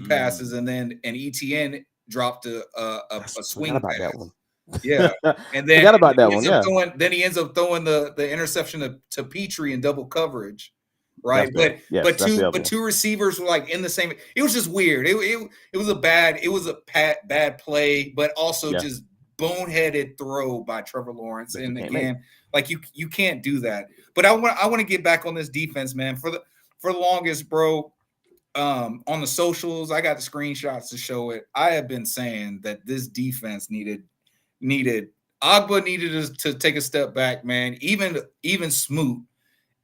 passes, and Etienne dropped a swing pass. That one. Yeah, and then forgot about that one. Yeah. Then he ends up throwing the interception to Petrie in double coverage. Right, but two receivers were like in the same. It was just weird. It was a bad play, but also just boneheaded throw by Trevor Lawrence. And again, like you can't do that. But I want to get back on this defense, man. For the longest, bro. On the socials, I got the screenshots to show it. I have been saying that this defense needed Agba needed to take a step back, man. Even Smoot.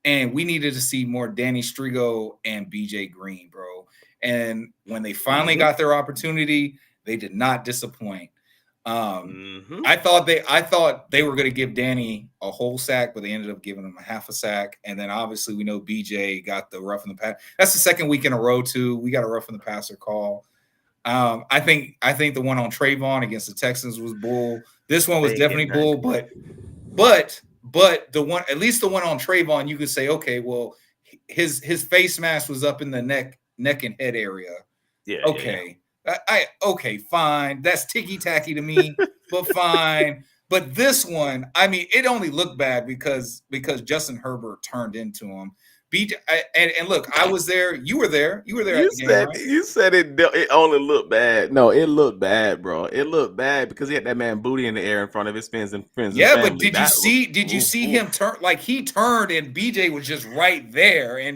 And we needed to see more Danny Strigo and BJ Green, bro. And when they finally got their opportunity, they did not disappoint. I thought they were going to give Danny a whole sack, but they ended up giving him a half a sack. And then obviously we know BJ got the roughing the pass. That's the second week in a row too. We got a roughing the passer call. I think the one on Trayvon against the Texans was bull. This one was definitely bull, but the one, at least the one on Trayvon, you could say, okay, well, his face mask was up in the neck and head area. Yeah. Okay. Yeah. Okay, fine. That's ticky-tacky to me, but fine. But this one, I mean, it only looked bad because Justin Herbert turned into him. And look, I was there. You were there. You said it only looked bad. No, it looked bad, bro. It looked bad because he had that man booty in the air in front of his friends and Yeah, family. But did you see him turn? Like, he turned and BJ was just right there. And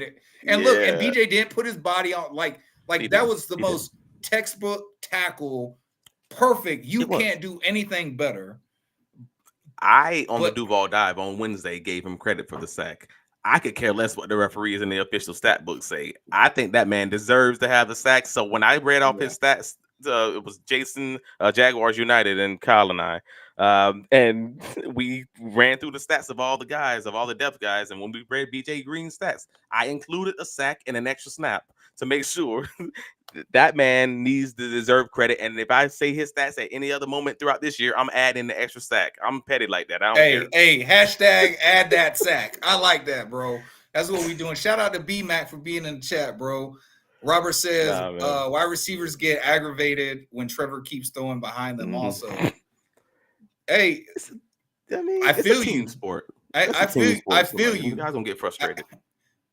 look, and BJ didn't put his body on. Like that was the most textbook tackle. Perfect. You can't do anything better. The Duval dive on Wednesday gave him credit for the sack. I could care less what the referees in the official stat book say. I think that man deserves to have the sack. So when I read off his stats, it was Jason, Jaguars United, and Kyle and I. And we ran through the stats of all the guys, of all the depth guys. And when we read BJ Green's stats, I included a sack and an extra snap to make sure that man needs to deserve credit. And if I say his stats at any other moment throughout this year, I'm adding the extra sack. I'm petty like that. I don't care. Hey, hashtag add that sack. I like that, bro. That's what we doing. Shout out to B-Mac for being in the chat, bro. Robert says wide receivers get aggravated when Trevor keeps throwing behind them also. Hey, I feel you. Team sport. I feel you. You guys don't get frustrated.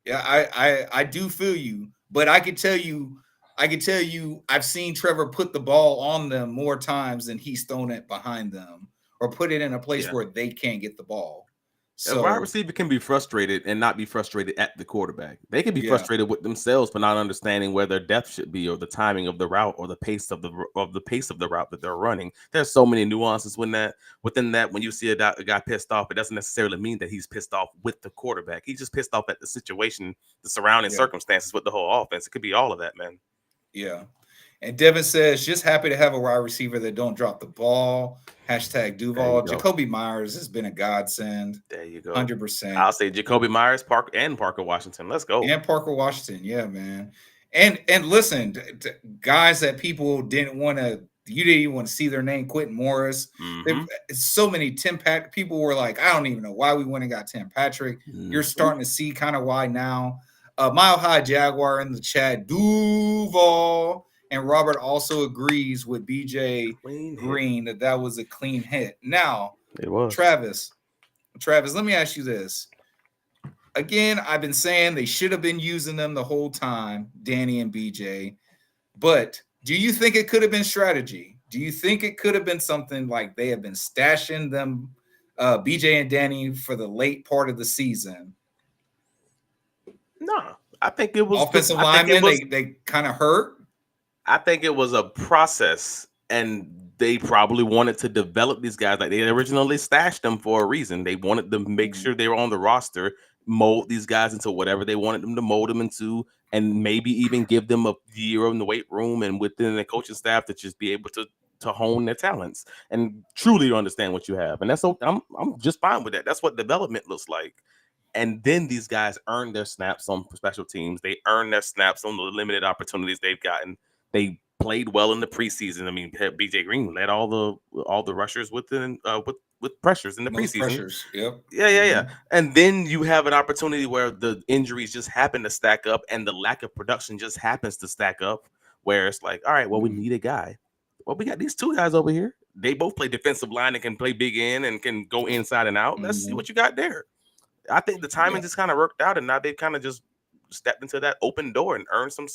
I do feel you. But I can tell you, I've seen Trevor put the ball on them more times than he's thrown it behind them or put it in a place where they can't get the ball. So a wide receiver can be frustrated and not be frustrated at the quarterback. They can be frustrated with themselves for not understanding where their depth should be, or the timing of the route, or the pace of the route that they're running. There's so many nuances within that. When you see a guy pissed off, it doesn't necessarily mean that he's pissed off with the quarterback. He's just pissed off at the situation, the surrounding circumstances with the whole offense. It could be all of that, man. Yeah. And Devin says, just happy to have a wide receiver that don't drop the ball. Hashtag Duval. Jacoby Myers has been a godsend. There you go. 100%. I'll say Jacoby Myers, Parker Washington. Let's go. And Parker Washington. Yeah, man. And listen, guys that people didn't want to, you didn't even want to see their name, Quentin Morris. So many Tim Patrick. People were like, I don't even know why we went and got Tim Patrick. You're starting to see kind of why now. Mile High Jaguar in the chat. Duval. And Robert also agrees with BJ Green that was a clean hit. Now, it was. Travis, let me ask you this. Again, I've been saying they should have been using them the whole time, Danny and BJ. But do you think it could have been strategy? Do you think it could have been something like they have been stashing them BJ and Danny for the late part of the season? No, I think it was offensive linemen. They kind of hurt. I think it was a process, and they probably wanted to develop these guys. Like they originally stashed them for a reason. They wanted to make sure they were on the roster, mold these guys into whatever they wanted them to mold them into, and maybe even give them a year in the weight room and within the coaching staff to just be able to hone their talents and truly understand what you have. And that's I'm just fine with that. That's what development looks like. And then these guys earn their snaps on special teams. They earn their snaps on the limited opportunities they've gotten. They played well in the preseason. I mean, BJ Green led all the rushers with pressures in the preseason. Pressures, yep. Yeah. And then you have an opportunity where the injuries just happen to stack up, and the lack of production just happens to stack up. Where it's like, all right, well, we need a guy. Well, we got these two guys over here. They both play defensive line and can play big end and can go inside and out. Let's see what you got there. I think the timing just kind of worked out, and now they've kind of just stepped into that open door and earned some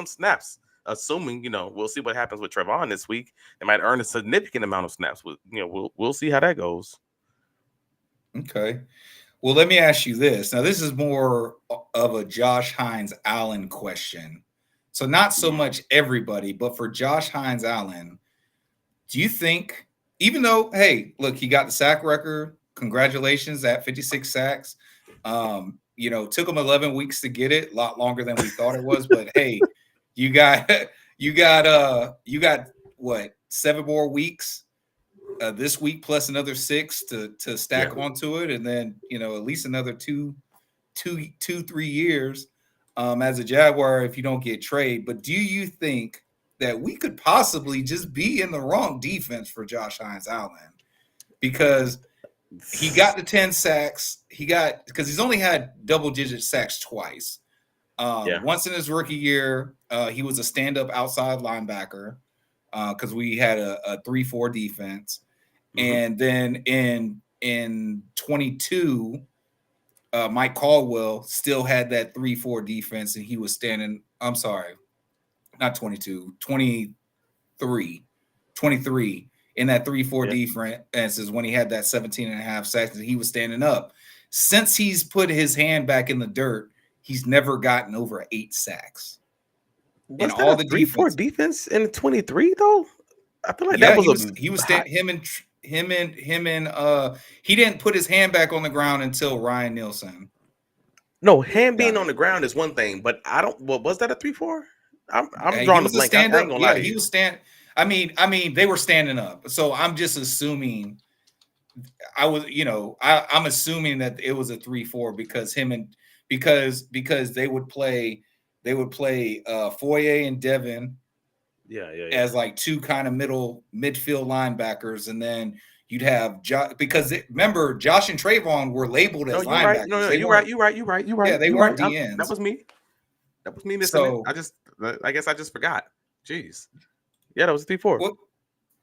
snaps. Assuming, we'll see what happens with Trevon this week. They might earn a significant amount of snaps. We'll see how that goes. Okay. Well, let me ask you this. Now, this is more of a Josh Hines Allen question. So not so much everybody, but for Josh Hines Allen, do you think, even though, hey, look, he got the sack record, congratulations at 56 sacks. Took him 11 weeks to get it, a lot longer than we thought it was, but hey, you got what, 7 more weeks this week plus another 6 to stack onto it, and then at least another 3 years as a Jaguar if you don't get traded. But do you think that we could possibly just be in the wrong defense for Josh Hines Allen? Because he got the 10 sacks. Because he's only had double-digit sacks twice. Once in his rookie year, he was a stand-up outside linebacker because we had a 3-4 defense. And then in 22, Mike Caldwell still had that 3-4 defense, and he was standing – I'm sorry, not 22, 23 in that 3-4 defense is when he had that 17.5 sacks, and he was standing up. Since he's put his hand back in the dirt, he's never gotten over 8 sacks. Was that all the 3-4 defense in 23 though? I feel like he didn't put his hand back on the ground until Ryan Nielsen. No, hand being on the ground is one thing, but was that a 3-4? I'm drawing a blank. I ain't gonna lie to you. He was I mean, they were standing up. So I'm just assuming I'm assuming that it was a 3-4 because they would play Foye and Devin as like two kind of midfield linebackers, and then you'd have remember Josh and Trayvon were labeled as linebackers. You're right. Yeah, they weren't DNs. That was me missing it. I guess I just forgot. Jeez. Yeah, that was a 3-4. Well,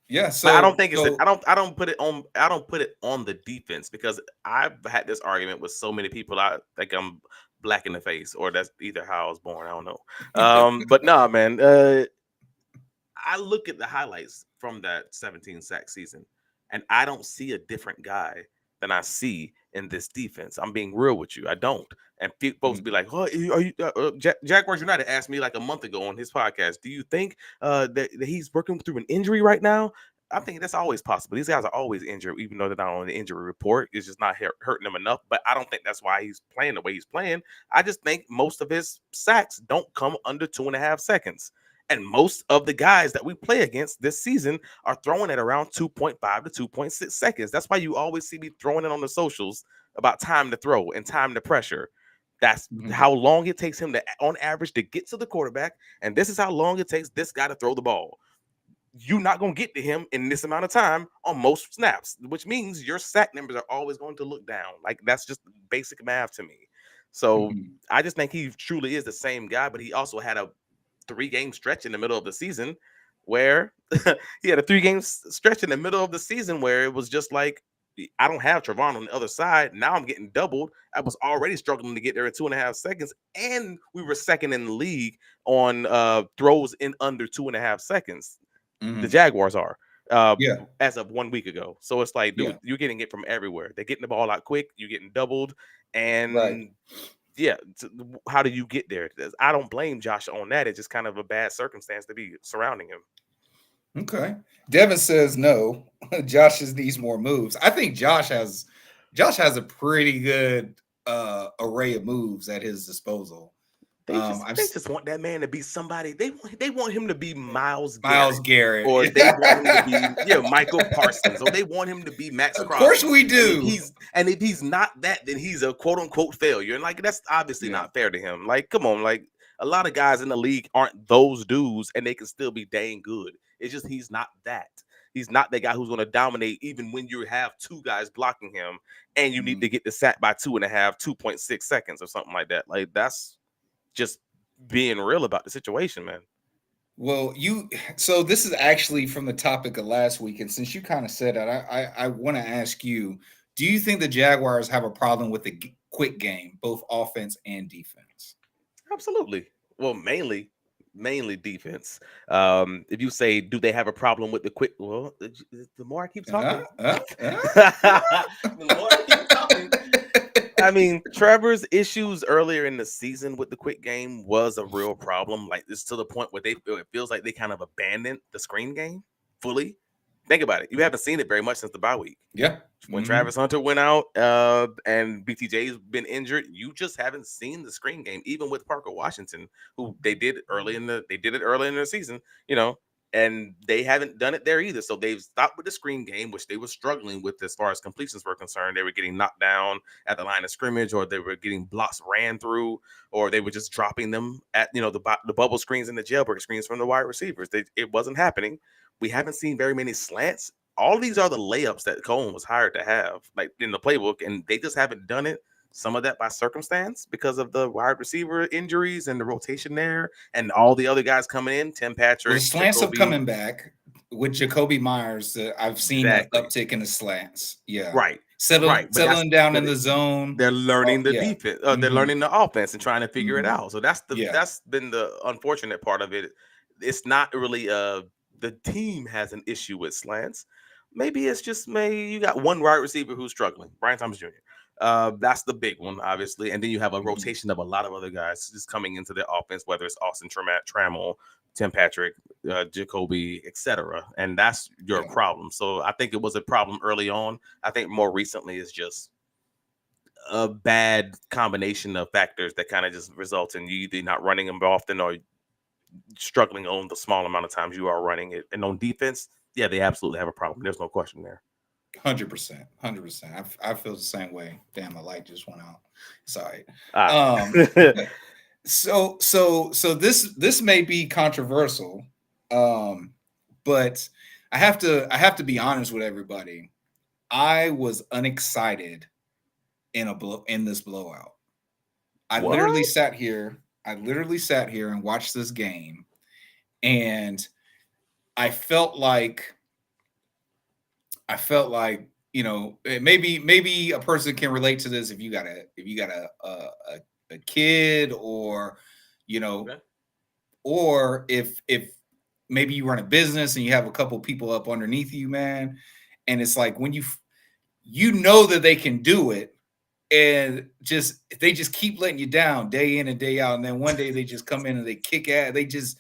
yeah, so but I don't think I don't put it on the defense, because I've had this argument with so many people. I think I'm black in the face, or that's either how I was born. I don't know. But nah, man. I look at the highlights from that 17 sack season, and I don't see a different guy than I see in this defense. I'm being real with you. I don't. And folks be like, "Oh, are you Jaguars United?" Asked me like a month ago on his podcast, "Do you think that he's working through an injury right now?" I think that's always possible. These guys are always injured, even though they're not on the injury report. It's just not hurting them enough. But I don't think that's why he's playing the way he's playing. I just think most of his sacks don't come under 2.5 seconds. And most of the guys that we play against this season are throwing at around 2.5 to 2.6 seconds. That's why you always see me throwing it on the socials about time to throw and time to pressure. That's how long it takes him on average to get to the quarterback. And this is how long it takes this guy to throw the ball. You're not going to get to him in this amount of time on most snaps, which means your sack numbers are always going to look down. Like, that's just basic math to me. So I just think he truly is the same guy, but he also had a 3-game stretch in the middle of the season where he had a 3-game stretch in the middle of the season where it was just like, I don't have Trevon on the other side. Now I'm getting doubled. I was already struggling to get there in 2.5 seconds. And we were second in the league on throws in under 2.5 seconds. The Jaguars are. as of 1 week ago. So it's like, dude, you're getting it from everywhere. They're getting the ball out quick. You're getting doubled. And how do you get there? I don't blame Josh on that. It's just kind of a bad circumstance to be surrounding him. Okay. Devin says no. Josh just needs more moves. I think Josh has a pretty good array of moves at his disposal. They just want that man to be somebody. They want him to be Myles Garrett, or they want him to be Michael Parsons, or they want him to be Max Crosby. Of course we do. And if he's not that, then he's a quote unquote failure. And like that's obviously not fair to him. Like, come on, like a lot of guys in the league aren't those dudes, and they can still be dang good. It's just he's not that. He's not the guy who's going to dominate even when you have two guys blocking him, and you need to get the sack by 2.6 seconds or something like that. Like that's just being real about the situation, man. Well, so this is actually from the topic of last week, and since you kind of said that, I want to ask you, do you think the Jaguars have a problem with the quick game, both offense and defense? Absolutely. Well, mainly defense. If you say, do they have a problem with the quick? Well, the more I keep talking, the more I keep talking. I mean, Trevor's issues earlier in the season with the quick game was a real problem. Like this to the point where it feels like they kind of abandoned the screen game fully. Think about it. You haven't seen it very much since the bye week. Yeah. When Travis Hunter went out and BTJ's been injured, you just haven't seen the screen game. Even with Parker Washington, who they did it early in the season, and they haven't done it there either. So they've stopped with the screen game, which they were struggling with as far as completions were concerned. They were getting knocked down at the line of scrimmage, or they were getting blocks ran through, or they were just dropping them at the bubble screens and the jailbreak screens from the wide receivers. It wasn't happening. We haven't seen very many slants. All these are the layups that Cohen was hired to have, like in the playbook, and they just haven't done it. Some of that by circumstance because of the wide receiver injuries and the rotation there, and all the other guys coming in. Tim Patrick, the slants are coming back with Jacoby Myers. I've seen an uptick in the slants. Yeah, right. Settling down in the zone. They're learning the defense. They're learning the offense and trying to figure it out. So that's been the unfortunate part of it. It's not really the team has an issue with slants. Maybe it's just you got one wide receiver who's struggling, Brian Thomas Jr. That's the big one, obviously. And then you have a rotation of a lot of other guys just coming into the offense, whether it's Austin Trammell, Tim Patrick, Jacoby, etc. And that's your problem. So I think it was a problem early on. I think more recently it's just a bad combination of factors that kind of just result in you either not running them often or struggling on the small amount of times you are running it. And on defense, yeah, they absolutely have a problem. There's no question there. 100%. I feel the same way. Damn, my light just went out. Sorry. So this may be controversial, but I have to be honest with everybody. I was unexcited in this blowout. I literally sat here and watched this game, and I felt like maybe a person can relate to this if you got a kid, or or if maybe you run a business and you have a couple people up underneath you, man, and it's like when you know that they can do it, and they just keep letting you down day in and day out, and then one day they just come in and they kick ass. They just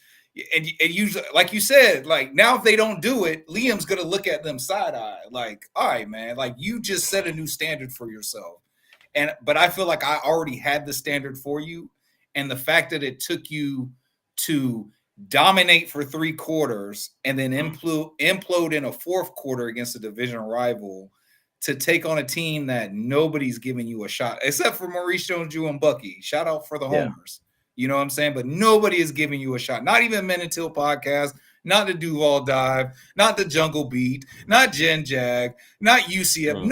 and usually, like you said, like now if they don't do it, Liam's gonna look at them side eye, like, all right, man, like you just set a new standard for yourself. But I feel like I already had the standard for you, and the fact that it took you to dominate for 3 quarters and then implode in a 4th quarter against a division rival to take on a team that nobody's giving you a shot except for Maurice Jones-Drew and Bucky. Shout out for the homers. You know what I'm saying? But nobody is giving you a shot. Not even Men Until Podcast, not the Duval Dive, not the Jungle Beat, not Gen Jag, not UCF.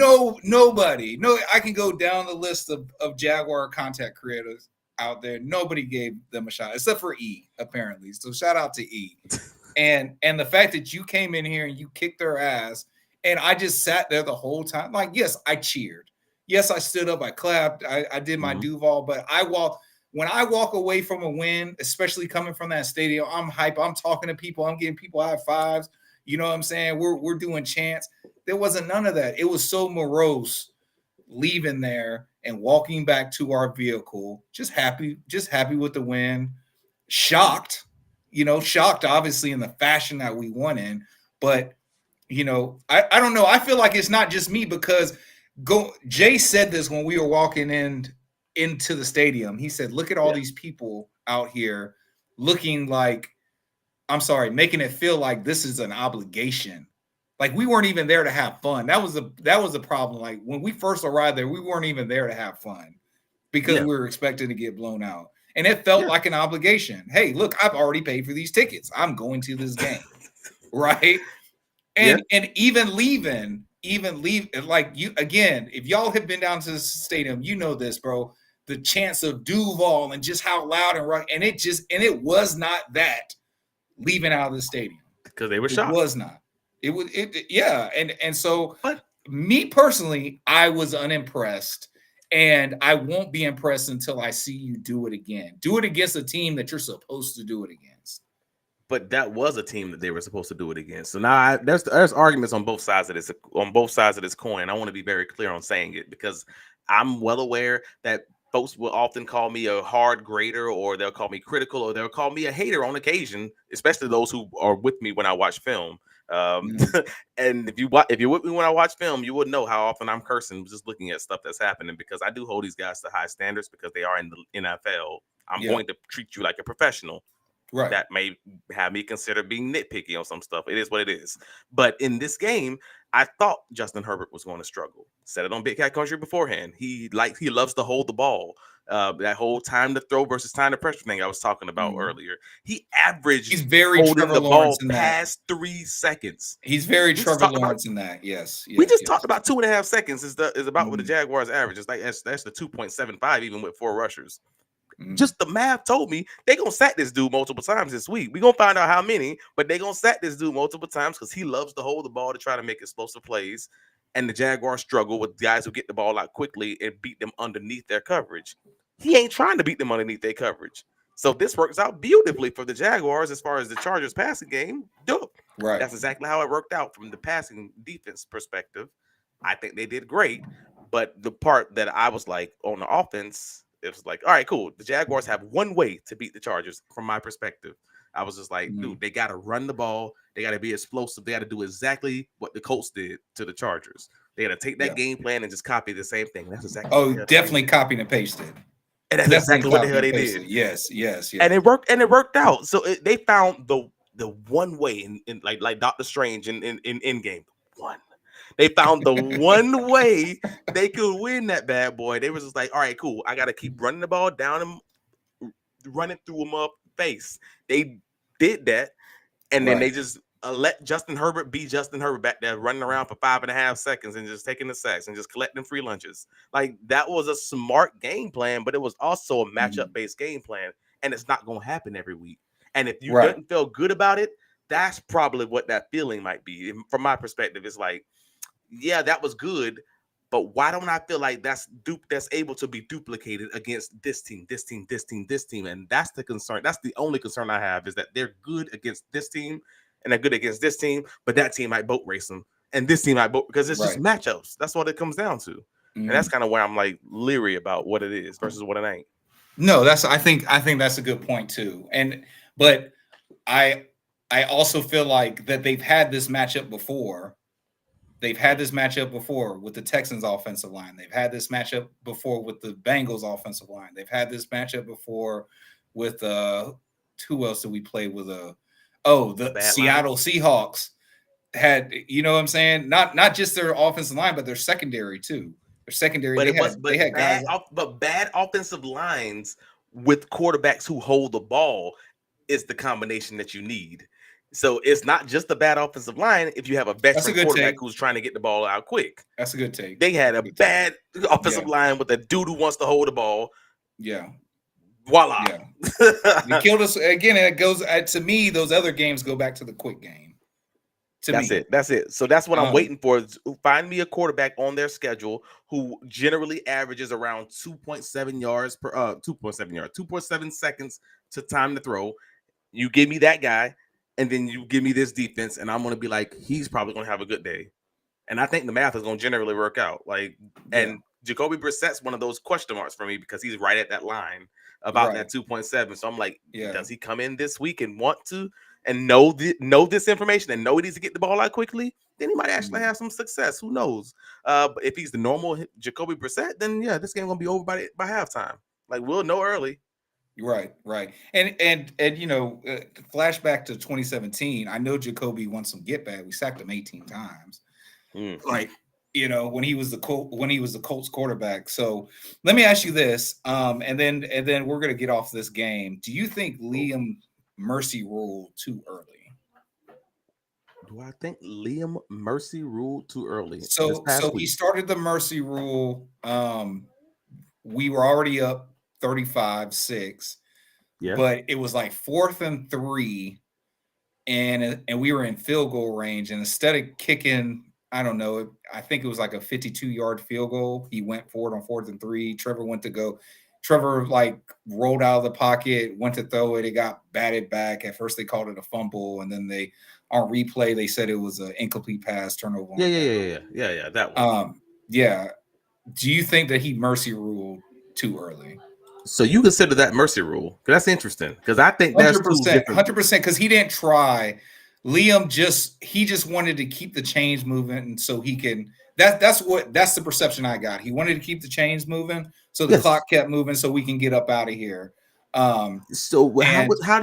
Nobody. No, I can go down the list of Jaguar content creators out there. Nobody gave them a shot except for E, apparently. So shout out to E. And the fact that you came in here and you kicked their ass, and I just sat there the whole time. Like, yes, I cheered. Yes, I stood up, I clapped, I did my Duval, but when I walk away from a win, especially coming from that stadium, I'm hype. I'm talking to people. I'm giving people high fives. You know what I'm saying? We're doing chants. There wasn't none of that. It was so morose leaving there and walking back to our vehicle, just happy with the win, shocked, shocked obviously in the fashion that we won in, but I don't know. I feel like it's not just me because Jay said this when we were walking into the stadium. He said, look at all these people out here looking like, I'm sorry, making it feel like this is an obligation. Like we weren't even there to have fun. That was the problem. Like when we first arrived there, we weren't even there to have fun because we were expected to get blown out. And it felt like an obligation. Hey, look, I've already paid for these tickets. I'm going to this game. Right. And even leaving, like you again, if y'all have been down to the stadium, you know this, bro. The chance of Duval and just how loud and rock, and it was not that leaving out of the stadium because they were shocked. It was not. It was and so me personally, I was unimpressed, and I won't be impressed until I see you do it again. Do it against a team that you're supposed to do it against. But that was a team that they were supposed to do it against. So now there's arguments on both sides of this coin. I want to be very clear on saying it because I'm well aware that folks will often call me a hard grader, or they'll call me critical, or they'll call me a hater on occasion, especially those who are with me when I watch film. And if you're with me when I watch film, you would know how often I'm cursing just looking at stuff that's happening, because I do hold these guys to high standards because they are in the NFL. I'm going to treat you like a professional. Right. That may have me consider being nitpicky on some stuff. It is what it is. But in this game, I thought Justin Herbert was going to struggle. Said it on Big Cat Country beforehand. He loves to hold the ball. That whole time to throw versus time to pressure thing I was talking about earlier. He's very holding Trevor the Lawrence ball past 3 seconds. He's very Trevor Lawrence in that. Yes. We just talked about 2.5 seconds is about what the Jaguars average. It's like that's the 2.75 even with 4 rushers. Just the math told me they're going to sack this dude multiple times this week. We're going to find out how many, but they're going to sack this dude multiple times because he loves to hold the ball to try to make explosive plays. And the Jaguars struggle with guys who get the ball out quickly and beat them underneath their coverage. He ain't trying to beat them underneath their coverage. So this works out beautifully for the Jaguars as far as the Chargers passing game. Right. That's exactly how it worked out from the passing defense perspective. I think they did great. But the part that I was like on the offense, it was like, all right, cool. The Jaguars have one way to beat the Chargers from my perspective. I was just like, dude, they got to run the ball. They got to be explosive. They got to do exactly what the Colts did to the Chargers. They got to take that game plan and just copy the same thing. That's exactly definitely copied and pasted. And that's exactly what the hell they did. Yes. And it worked out. So they found the one way in like Doctor Strange in Endgame. They found the one way they could win that bad boy. They was just like, all right, cool. I got to keep running the ball down and running through him up face. They did that. And then they just let Justin Herbert be Justin Herbert back there running around for 5.5 seconds and just taking the sacks and just collecting free lunches. Like that was a smart game plan, but it was also a matchup based game plan. And it's not going to happen every week. And if you didn't feel good about it, that's probably what that feeling might be. From my perspective, it's like, yeah, that was good, but why don't I feel like that's able to be duplicated against this team? And that's the concern. That's the only concern I have, is that they're good against this team and they're good against this team, but that team might boat race them and this team might boat, because it's just matchups. That's what it comes down to. And that's kind of where I'm like leery about what it is versus what it ain't. No, I think that's a good point too. But I also feel like that they've had this matchup before. They've had this matchup before with the Texans offensive line. They've had this matchup before with the Bengals offensive line. They've had this matchup before with who else did we play with? The Seattle Seahawks had, you know what I'm saying? Not just their offensive line, but their secondary too. Their secondary, but bad offensive lines with quarterbacks who hold the ball is the combination that you need. So it's not just a bad offensive line if you have a veteran quarterback who's trying to get the ball out quick. That's a good take. They had a bad offensive line with a dude who wants to hold the ball. Yeah. Voila. Yeah. You killed us again. It goes to me, those other games go back to the quick game. That's it. So that's what I'm waiting for. Find me a quarterback on their schedule who generally averages around 2.7 seconds to time to throw. You give me that guy. and then you give me this defense, and I'm going to be like, he's probably going to have a good day. And I think the math is going to generally work out. Like, and Jacoby Brissett's one of those question marks for me because he's right at that line about that 2.7. So I'm like, does he come in this week and want to and know this information and know he needs to get the ball out quickly? Then he might actually have some success. Who knows? But if he's the normal Jacoby Brissett, then yeah, this game gonna be over by halftime. Like, we'll know early. Right. And you know, flashback to 2017. I know Jacoby wants some get back. We sacked him 18 times. Like, you know, when he was the Colts quarterback. So let me ask you this, and then we're gonna get off this game. Do you think Liam mercy ruled too early? Do I think Liam mercy ruled too early? So he started the mercy rule. We were already up 35-6. Yeah, but it was like 4th and 3, and we were in field goal range. And instead of kicking, I don't know, I think it was like a 52-yard field goal, he went for it on 4th and 3. Trevor like rolled out of the pocket, went to throw it. It got batted back. At first they called it a fumble, and then they on replay they said it was an incomplete pass, turnover. Yeah. That one. Do you think that he mercy ruled too early? So you consider that mercy rule? That's interesting because I think that's 100% because he didn't try. Liam just wanted to keep the chains moving, and so he can. That's the perception I got. He wanted to keep the chains moving, so the clock kept moving, so we can get up out of here. So how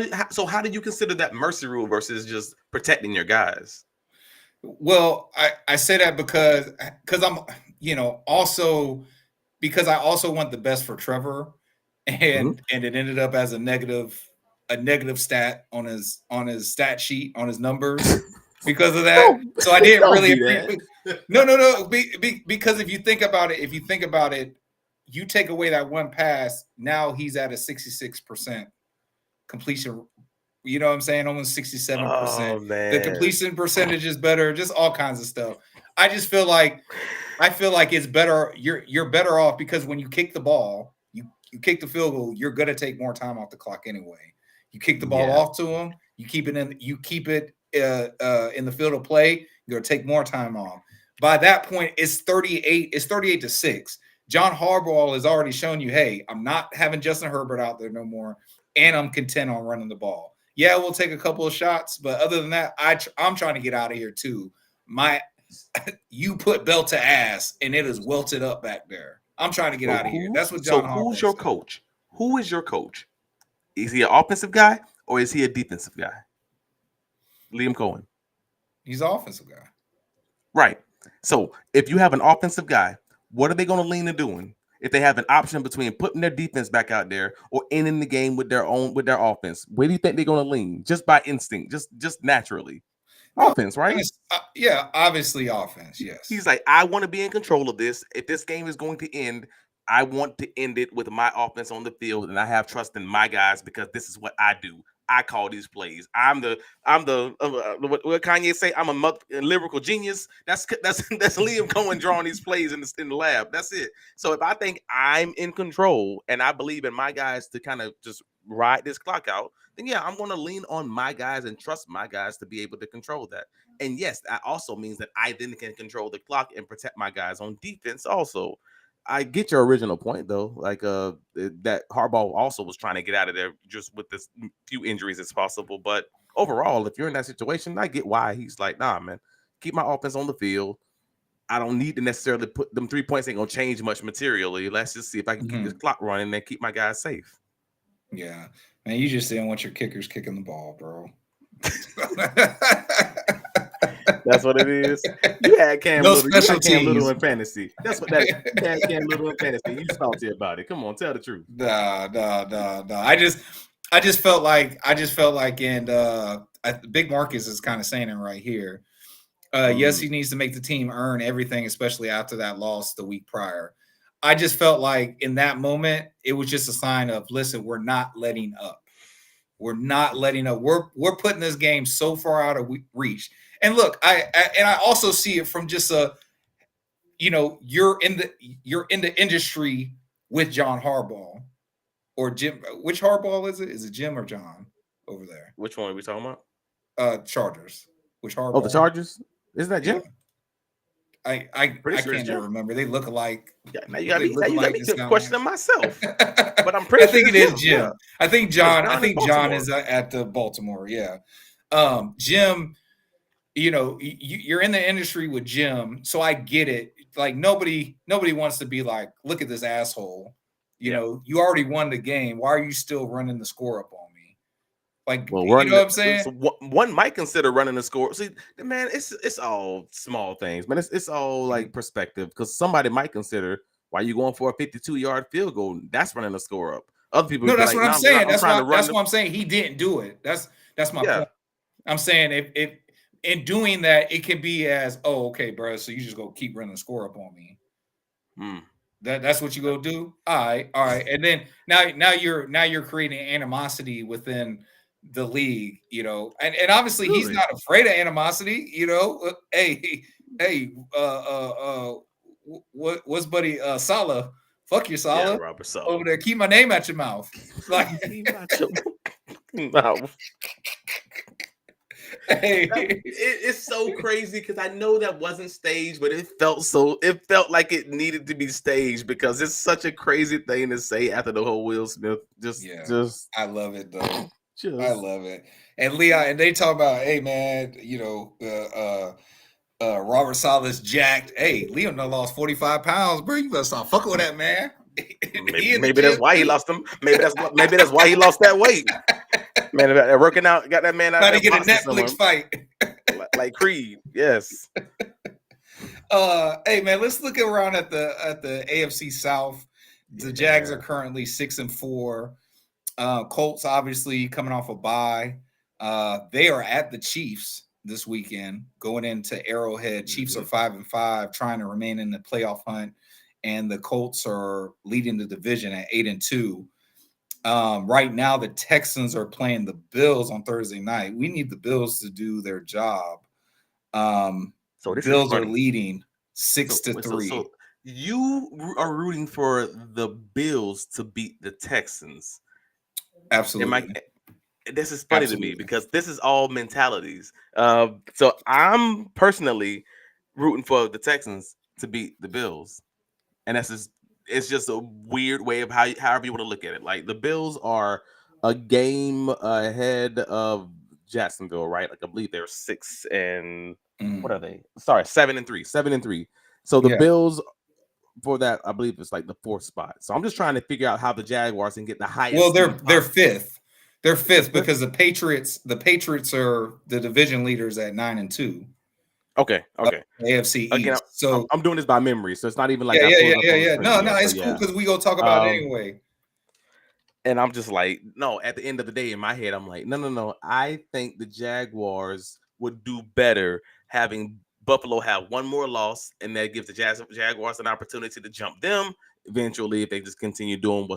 did you consider that mercy rule versus just protecting your guys? Well, I say that because I'm, you know, also because I also want the best for Trevor. And it ended up as a negative stat on his stat sheet on his numbers because of that. So I didn't really no. Because if you think about it, you take away that one pass, now he's at a 66% completion. You know what I'm saying? Almost 67%. Oh, man. The completion percentage is better. Just all kinds of stuff. I just feel like it's better. You're better off because when you kick the ball. You kick the field goal, you're gonna take more time off the clock anyway. You kick the ball off to him, you keep it in the field of play, you're gonna take more time off. By that point, it's 38-6. John Harbaugh has already shown you, hey, I'm not having Justin Herbert out there no more, and I'm content on running the ball. Yeah, we'll take a couple of shots, but other than that, I'm trying to get out of here too. You put belt to ass, and it is welted up back there. I'm trying to get out of here. That's what John Harbaugh who's your coach? Who is your coach? Is he an offensive guy or is he a defensive guy? Liam Cohen. He's an offensive guy. Right. So if you have an offensive guy, what are they going to lean to doing? If they have an option between putting their defense back out there or ending the game with their offense, where do you think they're going to lean? Just by instinct, just naturally. Offense, right? Yeah, obviously offense, yes. He's like, I want to be in control of this. If this game is going to end, I want to end it with my offense on the field, and I have trust in my guys because this is what I do. I call these plays. I'm the what Kanye say? I'm a lyrical genius. That's Liam Cohen drawing these plays in the lab. That's it. So if I think I'm in control and I believe in my guys to kind of just ride this clock out, then yeah, I'm going to lean on my guys and trust my guys to be able to control that. And yes, that also means that I then can control the clock and protect my guys on defense also. I get your original point though, like that Harbaugh also was trying to get out of there just with as few injuries as possible. But overall, if you're in that situation, I get why he's like, nah, man, keep my offense on the field. I don't need to necessarily put them 3 points ain't gonna change much materially. Let's just see if I can keep this clock running and keep my guys safe. Yeah, man, you just didn't want your kickers kicking the ball, bro. That's what it is. You had Cam Little in fantasy. That's what that is. You had Cam Little in fantasy. You salty about it. Come on, tell the truth. Nah. I just felt like, and Big Marcus is kind of saying it right here. Yes, he needs to make the team earn everything, especially after that loss the week prior. I just felt like in that moment, it was just a sign of, listen, we're not letting up. We're not letting up. We're putting this game so far out of reach. And look, I also see it from just you're in the industry with John Harbaugh or Jim. Which Harbaugh is it? Is it Jim or John over there? Which one are we talking about? Chargers. Which Harbaugh? Oh, the Chargers. Isn't that Jim? Yeah. I sure can't remember. They look alike. Yeah, now you got me questioning myself. But I'm I pretty think sure it is Jim. Yeah. I think John. I is think Baltimore. John is at the Baltimore. Yeah. Jim. You know, you're in the industry with Jim, so I get it. Like nobody wants to be like, look at this asshole. You know, you already won the game. Why are you still running the score up on me? Like, well, you know what I'm saying? So one might consider running the score. See, man, it's all small things, man. It's all like perspective, because somebody might consider, why you going for a 52-yard field goal? That's running the score up. Other people, No, that's like, what I'm saying. That's why I'm saying he didn't do it. That's my point. I'm saying if in doing that, it can be as, oh, okay, bro. So you just go keep running the score up on me. That's what you go do. All right. And then now you're creating animosity within the league, you know, and obviously he's not afraid of animosity, you know. Hey, what's buddy Salah? Fuck your Salah. Yeah, Robert Salah. Over there. Keep my name out your mouth. Like mouth. Hey. It's so crazy, because I know that wasn't staged, but it felt like it needed to be staged, because it's such a crazy thing to say after the whole Will Smith. Just I love it though. I love it. And Leon, and they talk about, hey man, you know, Robert Saleh's jacked. Hey, Leon done lost 45 pounds, bro. You better stop fucking with that man. Maybe that's why he lost them. Maybe that's why he lost that weight. Man, working out, got that man out. Trying to get a Netflix fight, like Creed. Yes. Hey man, let's look around at the AFC South. The Jags are currently 6-4. Colts obviously coming off a bye. They are at the Chiefs this weekend, going into Arrowhead. Chiefs are 5-5, trying to remain in the playoff hunt, and the Colts are leading the division at 8-2. Right now, the Texans are playing the Bills on Thursday night. We need the Bills to do their job. So the Bills are leading 6-3. So you are rooting for the Bills to beat the Texans. Absolutely. This is funny to me, because this is all mentalities. So I'm personally rooting for the Texans to beat the Bills, and it's just a weird way of however you want to look at it. Like, the Bills are a game ahead of Jacksonville, right? Like, I believe they're 6 and what are they? Sorry, 7-3. So the Bills, for that, I believe it's like the 4th spot. So I'm just trying to figure out how the Jaguars can get the highest. Well, they're 5th. They're 5th because the Patriots are the division leaders at 9-2. Okay. AFC Again, East. So I'm doing this by memory, so it's not even like No, it's cool because we gonna talk about it anyway. And I'm just like, no. At the end of the day, in my head, I'm like, no. I think the Jaguars would do better having Buffalo have one more loss, and that gives the Jaguars an opportunity to jump them eventually if they just continue doing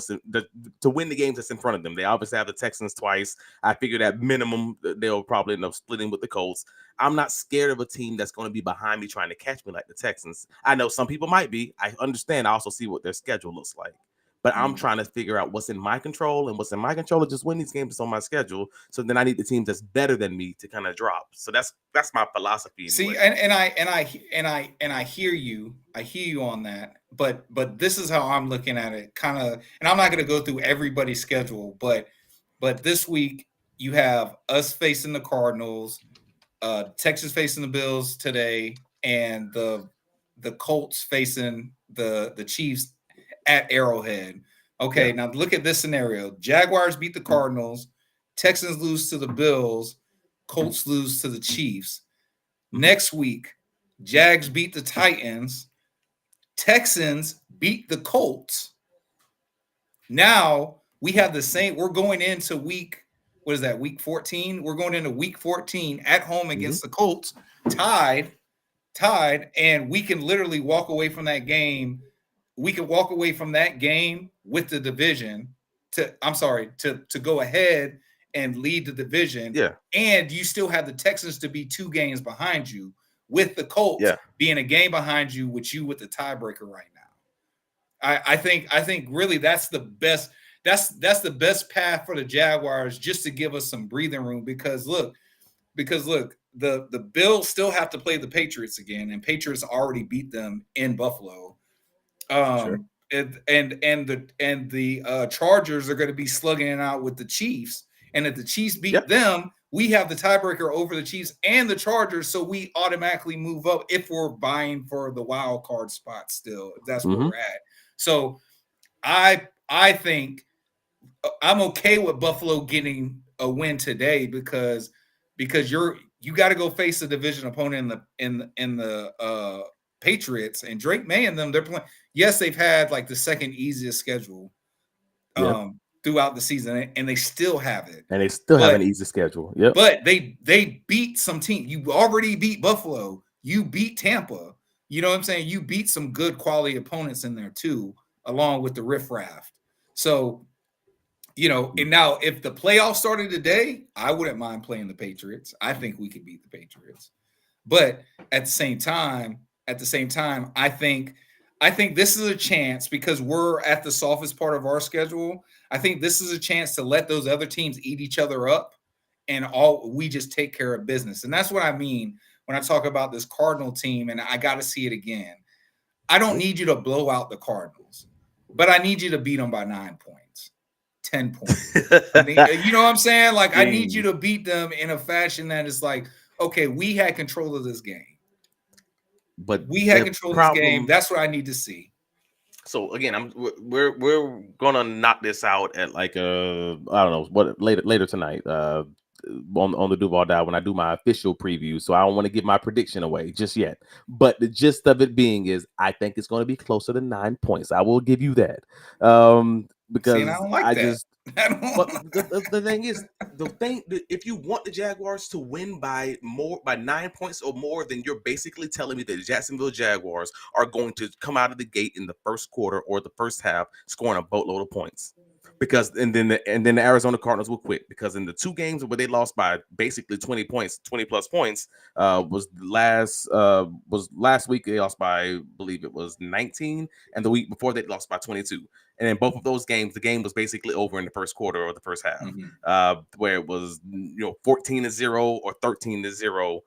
to win the games that's in front of them. They obviously have the Texans twice. I figure that minimum they'll probably end up splitting with the Colts. I'm not scared of a team that's going to be behind me trying to catch me like the Texans. I know some people might be. I understand. I also see what their schedule looks like. But I'm trying to figure out what's in my control, and what's in my control is just win these games that's on my schedule. So then I need the teams that's better than me to kind of drop. So that's my philosophy. See, and I hear you. I hear you on that. But this is how I'm looking at it. Kind of, and I'm not going to go through everybody's schedule, but this week you have us facing the Cardinals, Texas facing the Bills today, and the Colts facing the Chiefs at Arrowhead. Okay, now look at this scenario. Jaguars beat the Cardinals, Texans lose to the Bills, Colts lose to the Chiefs. Next week, Jags beat the Titans, Texans beat the Colts. Now we have the same. We're going into week 14? We're going into week 14 at home against the Colts, tied, and we can literally walk away from that game. We can walk away from that game with the division to go ahead and lead the division. Yeah. And you still have the Texans to be 2 games behind you, with the Colts being a game behind you, with the tiebreaker right now. I think really that's the best. That's the best path for the Jaguars, just to give us some breathing room, because look, because look, the Bills still have to play the Patriots again, and Patriots already beat them in Buffalo. Sure. And the Chargers are going to be slugging it out with the Chiefs, and if the Chiefs beat them, we have the tiebreaker over the Chiefs and the Chargers, so we automatically move up if we're vying for the wild card spot still. If that's where we're at. So I think I'm okay with Buffalo getting a win today because you got to go face a division opponent in the Patriots, and Drake May and them, they're playing. Yes, they've had like the second easiest schedule throughout the season, and they still have it. And they still have an easy schedule. Yep. But they beat some team. You already beat Buffalo. You beat Tampa. You know what I'm saying? You beat some good quality opponents in there too, along with the riffraff. So, and now if the playoffs started today, I wouldn't mind playing the Patriots. I think we could beat the Patriots. But at the same time, I think this is a chance, because we're at the softest part of our schedule. I think this is a chance to let those other teams eat each other up, and we just take care of business. And that's what I mean when I talk about this Cardinal team, and I got to see it again. I don't need you to blow out the Cardinals, but I need you to beat them by 9 points, 10 points. You know what I'm saying? Like, I need you to beat them in a fashion that is like, okay, we had control of this game. But we had control of this game. That's what I need to see. So again, we're gonna knock this out at like I don't know what later tonight on the Duval Dial when I do my official preview. So I don't want to give my prediction away just yet. But the gist of it being is I think it's going to be closer to 9 points. I will give you that. Because I don't like that. just but the thing is, if you want the Jaguars to win by 9 points or more, then you're basically telling me that the Jacksonville Jaguars are going to come out of the gate in the first quarter or the first half scoring a boatload of points. Because and then the Arizona Cardinals will quit, because in the two games where they lost by basically 20 plus points, was last week they lost by, I believe it was 19, and the week before they lost by 22. And in both of those games, the game was basically over in the first quarter or the first half, where it was 14-0 or 13-0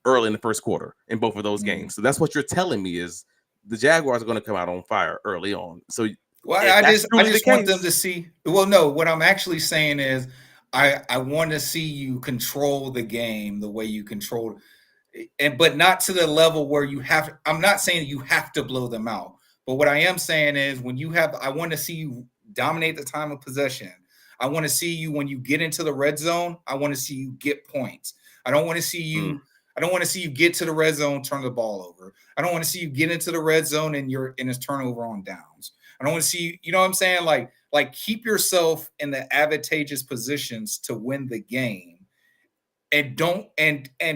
early in the first quarter in both of those games. So that's what you're telling me, is the Jaguars are going to come out on fire early on. So well, I just want them to see. Well, no, what I'm actually saying is I want to see you control the game the way you control it, but not to the level where you have. I'm not saying you have to blow them out, but what I am saying is I want to see you dominate the time of possession. I want to see you when you get into the red zone. I want to see you get points. I don't want to see you. I don't want to see you get to the red zone, turn the ball over. I don't want to see you get into the red zone and it's turnover on downs. I don't want to see you know what I'm saying? Like keep yourself in the advantageous positions to win the game, and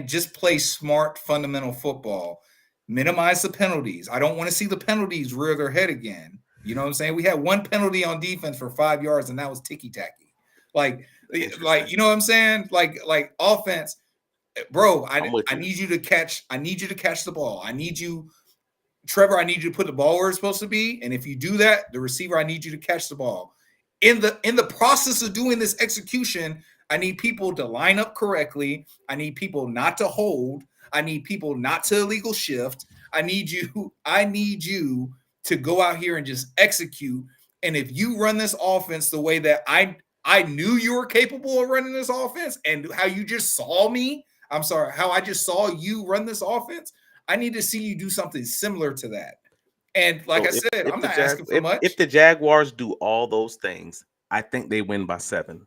just play smart fundamental football. Minimize the penalties. I don't want to see the penalties rear their head again. You know what I'm saying? We had one penalty on defense for 5 yards, and that was ticky-tacky. Like you know what I'm saying? Like offense, bro, I need you to catch the ball. Trevor, I need you to put the ball where it's supposed to be. And if you do that, the receiver, I need you to catch the ball. In the process of doing this execution, I need people to line up correctly. I need people not to hold. I need people not to illegal shift. I need you to go out here and just execute. And if you run this offense the way that I knew you were capable of running this offense, and how you just saw me, how I just saw you run this offense, I need to see you do something similar to that. And like I said, I'm not asking for much. If the Jaguars do all those things, I think they win by 7.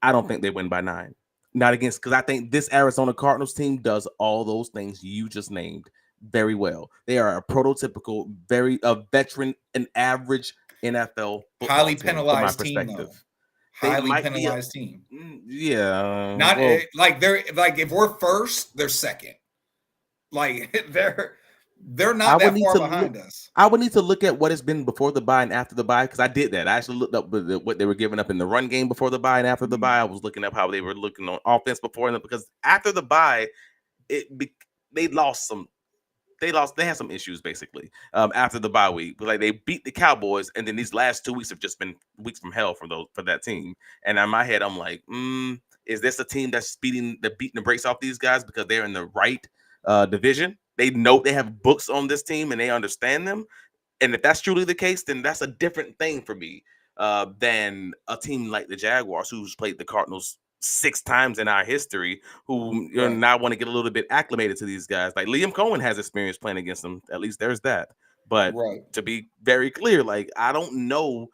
I don't think they win by 9. Because I think this Arizona Cardinals team does all those things you just named very well. They are a prototypical, veteran and average NFL highly penalized team, though. Highly penalized team. Yeah. Not like if we're first, they're second. Like they're not that far behind us. I would need to look at what it's been before the bye and after the bye, because I did that. I actually looked up what they were giving up in the run game before the bye and after the bye. I was looking up how they were looking on offense before, because after the bye, they had some issues basically after the bye week. Like, they beat the Cowboys, and then these last 2 weeks have just been weeks from hell for that team. And in my head, I'm like, Is this a team that's beating the brakes off these guys because they're in the right division? They know they have books on this team and they understand them. And if that's truly the case, then that's a different thing for me than a team like the Jaguars, who's played the Cardinals 6 times in our history, who now want to get a little bit acclimated to these guys. Like Liam Cohen has experience playing against them. At least there's that. But to be very clear, like, I don't know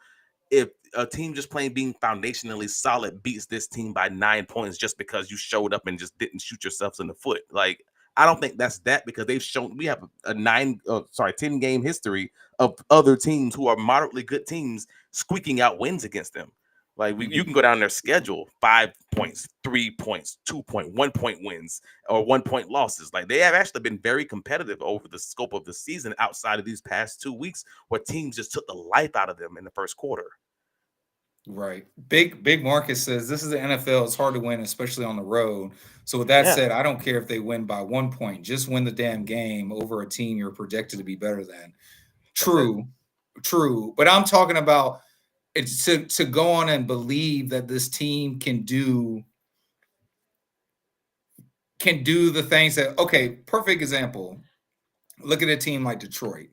if a team just being foundationally solid beats this team by 9 points just because you showed up and just didn't shoot yourselves in the foot. Like, I don't think that's that, because they've shown we have a 10 game history of other teams who are moderately good teams squeaking out wins against them. Like, you can go down their schedule, 5 points, 3 points, 2 point, 1 point wins, or 1 point losses. Like, they have actually been very competitive over the scope of the season outside of these past 2 weeks where teams just took the life out of them in the first quarter. Right. Big Marcus says this is the NFL. It's hard to win, especially on the road. So with that said, I don't care if they win by 1 point. Just win the damn game over a team you're projected to be better than. True. But I'm talking about it's to go on and believe that this team can do the things that, okay, perfect example. Look at a team like Detroit.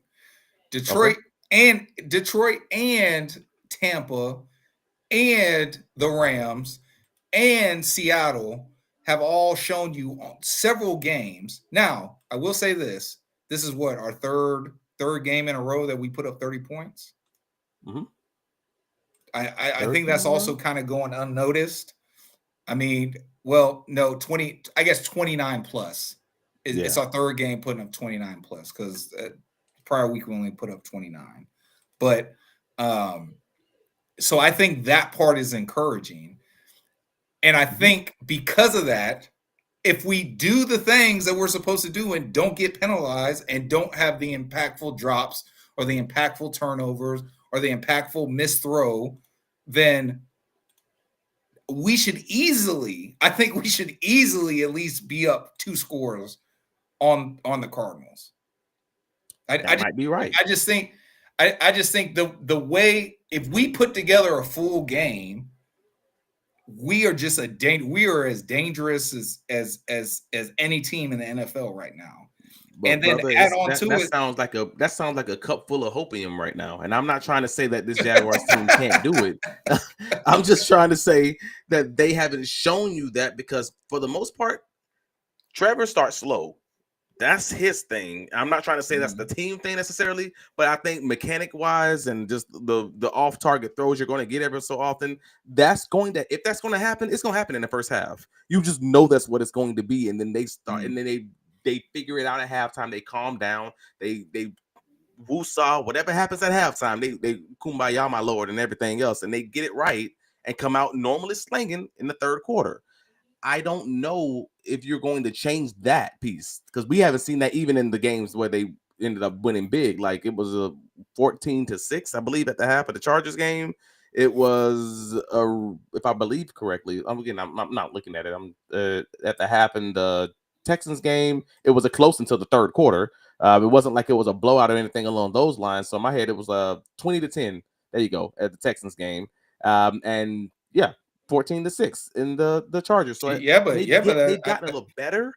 Detroit and Tampa and the Rams and Seattle have all shown you on several games. Now, I will say this. This is what, our third game in a row that we put up 30 points. I think that's also kind of going unnoticed. I mean, well, no, 20, I guess 29 plus. It's our third game putting up 29 plus, because prior week we only put up 29. But so I think that part is encouraging. And I think because of that, if we do the things that we're supposed to do and don't get penalized and don't have the impactful drops or the impactful turnovers or the impactful missed throw, then we should easily at least be up 2 scores on the Cardinals. That might be right. I just think the way, if we put together a full game, we are just we are as dangerous as any team in the NFL right now. But and then brother, add on to it. That sounds like a cup full of hopium right now. And I'm not trying to say that this Jaguars team can't do it. I'm just trying to say that they haven't shown you that, because for the most part, Trevor starts slow. That's his thing. I'm not trying to say that's the team thing necessarily, but I think mechanic wise and just the off target throws you're going to get every so often, if that's going to happen, it's going to happen in the first half. You just know that's what it's going to be, and then they start, and then they figure it out at halftime. They calm down. They woosah, whatever happens at halftime. They kumbaya, my lord, and everything else, and they get it right and come out normally slinging in the third quarter. I don't know if you're going to change that piece, because we haven't seen that even in the games where they ended up winning big. Like, it was a 14-6, I believe, at the half of the Chargers game. It was, if I believe correctly, I'm not looking at it. I'm at the half in the Texans game. It was a close until the third quarter. It wasn't like it was a blowout or anything along those lines. So in my head, it was 20-10. There you go, at the Texans game. And yeah, 14-6 in the Chargers. So they've gotten a little better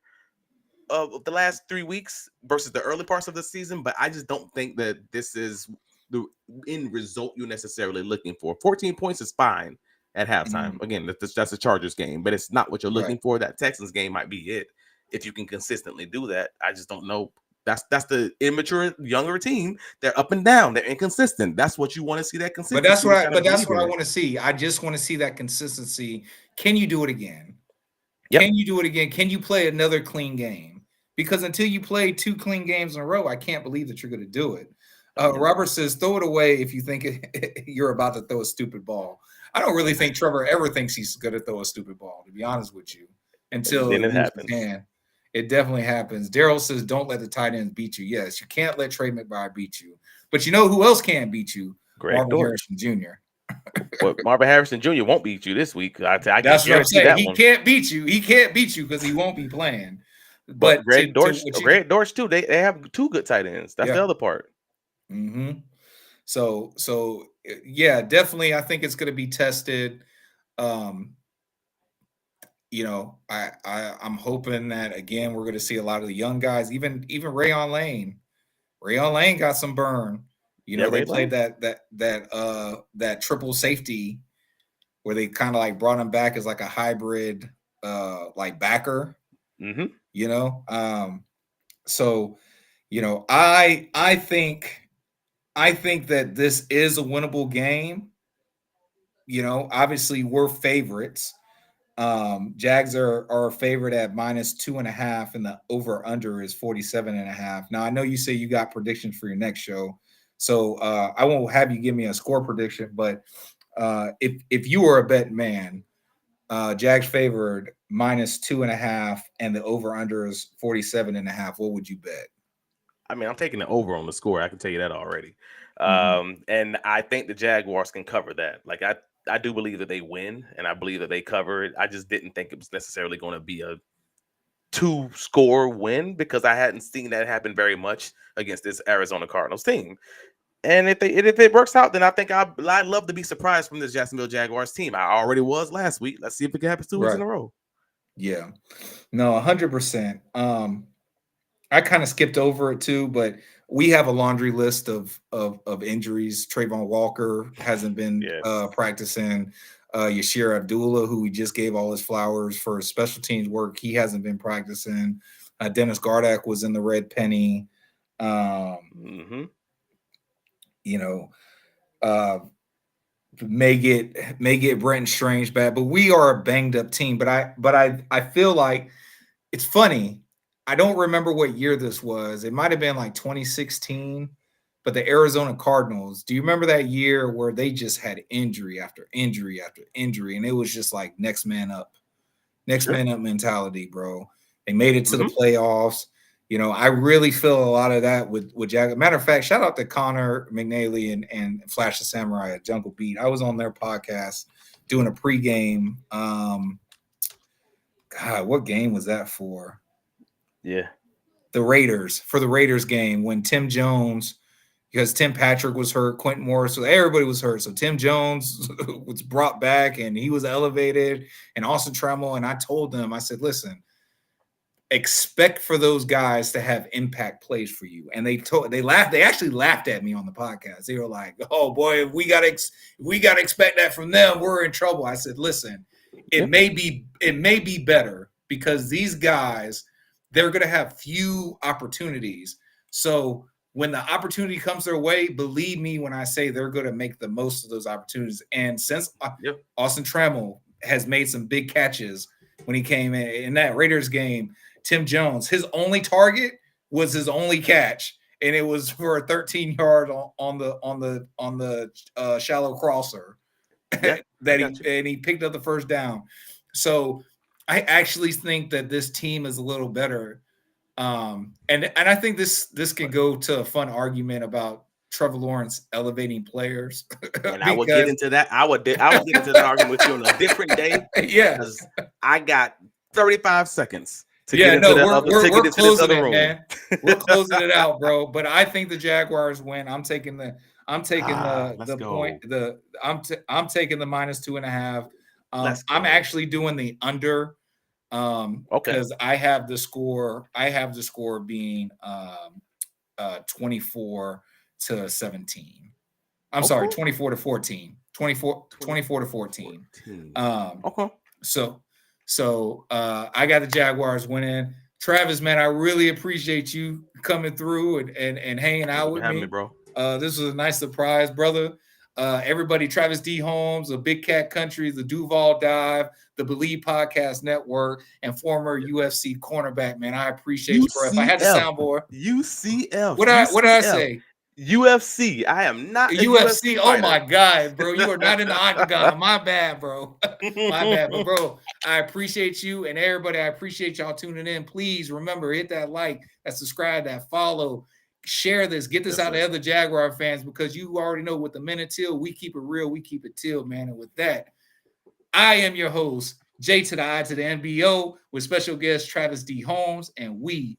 of the last 3 weeks versus the early parts of the season, but I just don't think that this is the end result you're necessarily looking for. 14 points is fine at halftime. Again, that's a Chargers game, but it's not what you're looking for. That Texans game might be it if you can consistently do that. I just don't know. That's the immature, younger team. They're up and down. They're inconsistent. That's what you want to see, that consistency. But that's what I want to see. I just want to see that consistency. Can you do it again? Yep. Can you do it again? Can you play another clean game? Because until you play 2 clean games in a row, I can't believe that you're going to do it. Robert says, throw it away if you think you're about to throw a stupid ball. I don't really think Trevor ever thinks he's going to throw a stupid ball, to be honest with you, until it happens. It definitely happens. Daryl says, don't let the tight ends beat you. Yes, you can't let Trey McBride beat you. But you know who else can't beat you? Marvin Harrison Jr. But Marvin Harrison Jr. won't beat you this week. I That's what I'm saying. He can't beat you. He can't beat you because he won't be playing. But Greg Dortch too. They have 2 good tight ends. That's the other part. So yeah, definitely. I think it's going to be tested. you know, I'm hoping that again we're going to see a lot of the young guys, even Rayon Lane. Rayon Lane got some burn. You know, they played that triple safety where they kind of like brought him back as like a hybrid like backer. Mm-hmm. You know, so you know, I think that this is a winnable game. You know, obviously we're favorites. Jags are a favorite at -2.5, and the over under is 47.5. Now I know you say you got predictions for your next show, so I won't have you give me a score prediction, but if you were a bet man, Jags favored -2.5, and the over under is 47.5. What would you bet? I mean, I'm taking the over on the score. I can tell you that already. And I think the Jaguars can cover that. Like I do believe that they win, and I believe that they cover it. I just didn't think it was necessarily going to be a 2-score win because I hadn't seen that happen very much against this Arizona Cardinals team. And if it works out, then I think I'd love to be surprised from this Jacksonville Jaguars team. I already was last week. Let's see if it happens 2 weeks in a row. Yeah, no, 100%. I kind of skipped over it too, but we have a laundry list of injuries. Trayvon Walker hasn't been practicing. Yashir Abdullah, who we just gave all his flowers for his special teams work, he hasn't been practicing. Dennis Gardak was in the red penny. You know, may get Brenton Strange back, but we are a banged up team. But I feel like it's funny. I don't remember what year this was. It might have been like 2016, but the Arizona Cardinals, do you remember that year where they just had injury after injury after injury? And it was just like next man up mentality, bro. They made it to the playoffs. You know, I really feel a lot of that with Jag. Matter of fact, shout out to Connor McNally and Flash the Samurai at Jungle Beat. I was on their podcast doing a pregame. God, what game was that for? Yeah. The Raiders game when Tim Jones, because Tim Patrick was hurt, Quentin Morris, so everybody was hurt. So Tim Jones was brought back and he was elevated, and Austin Trammell. And I told them, I said, listen, expect for those guys to have impact plays for you. And they actually laughed at me on the podcast. They were like, oh boy, if we gotta expect that from them, we're in trouble. I said, listen, it may be better because these guys, they're going to have few opportunities. So when the opportunity comes their way, believe me when I say they're going to make the most of those opportunities. And since Austin Trammell has made some big catches when he came in that Raiders game, Tim Jones, his only target was his only catch, and it was for a 13-yard on the shallow crosser he picked up the first down. So I actually think that this team is a little better. And I think this can go to a fun argument about Trevor Lawrence elevating players. And I would get into that. I would get into that argument with you on a different day. Yeah. Because I got 35 seconds to get into we're closing it, room. Man. We're closing it out, bro. But I think the Jaguars win. I'm taking the point. I'm taking the -2.5. I'm actually doing the under. Because I have the score being 24-17. I'm sorry, 24-14. 24-14. So I got the Jaguars winning. Travis, man, I really appreciate you coming through and hanging out with me, bro. This was a nice surprise, brother. Everybody, Travis D. Holmes, the Big Cat Country, the Duval Dive, the Believe Podcast Network, and former UFC cornerback, man. I appreciate you, bro. If I had the soundboard. UCF. What did I say? UFC. I am not UFC. Oh my God, bro. You are not in the octagon. My bad, bro. My bad. But bro, I appreciate you and everybody. I appreciate y'all tuning in. Please remember, hit that like, that subscribe, that follow. Share this, get this out to other Jaguar fans, because you already know with the Men of Teal, we keep it real, we keep it teal, man. And with that, I am your host, J to the I to the M.B.O, with special guest Travis D. Holmes, and we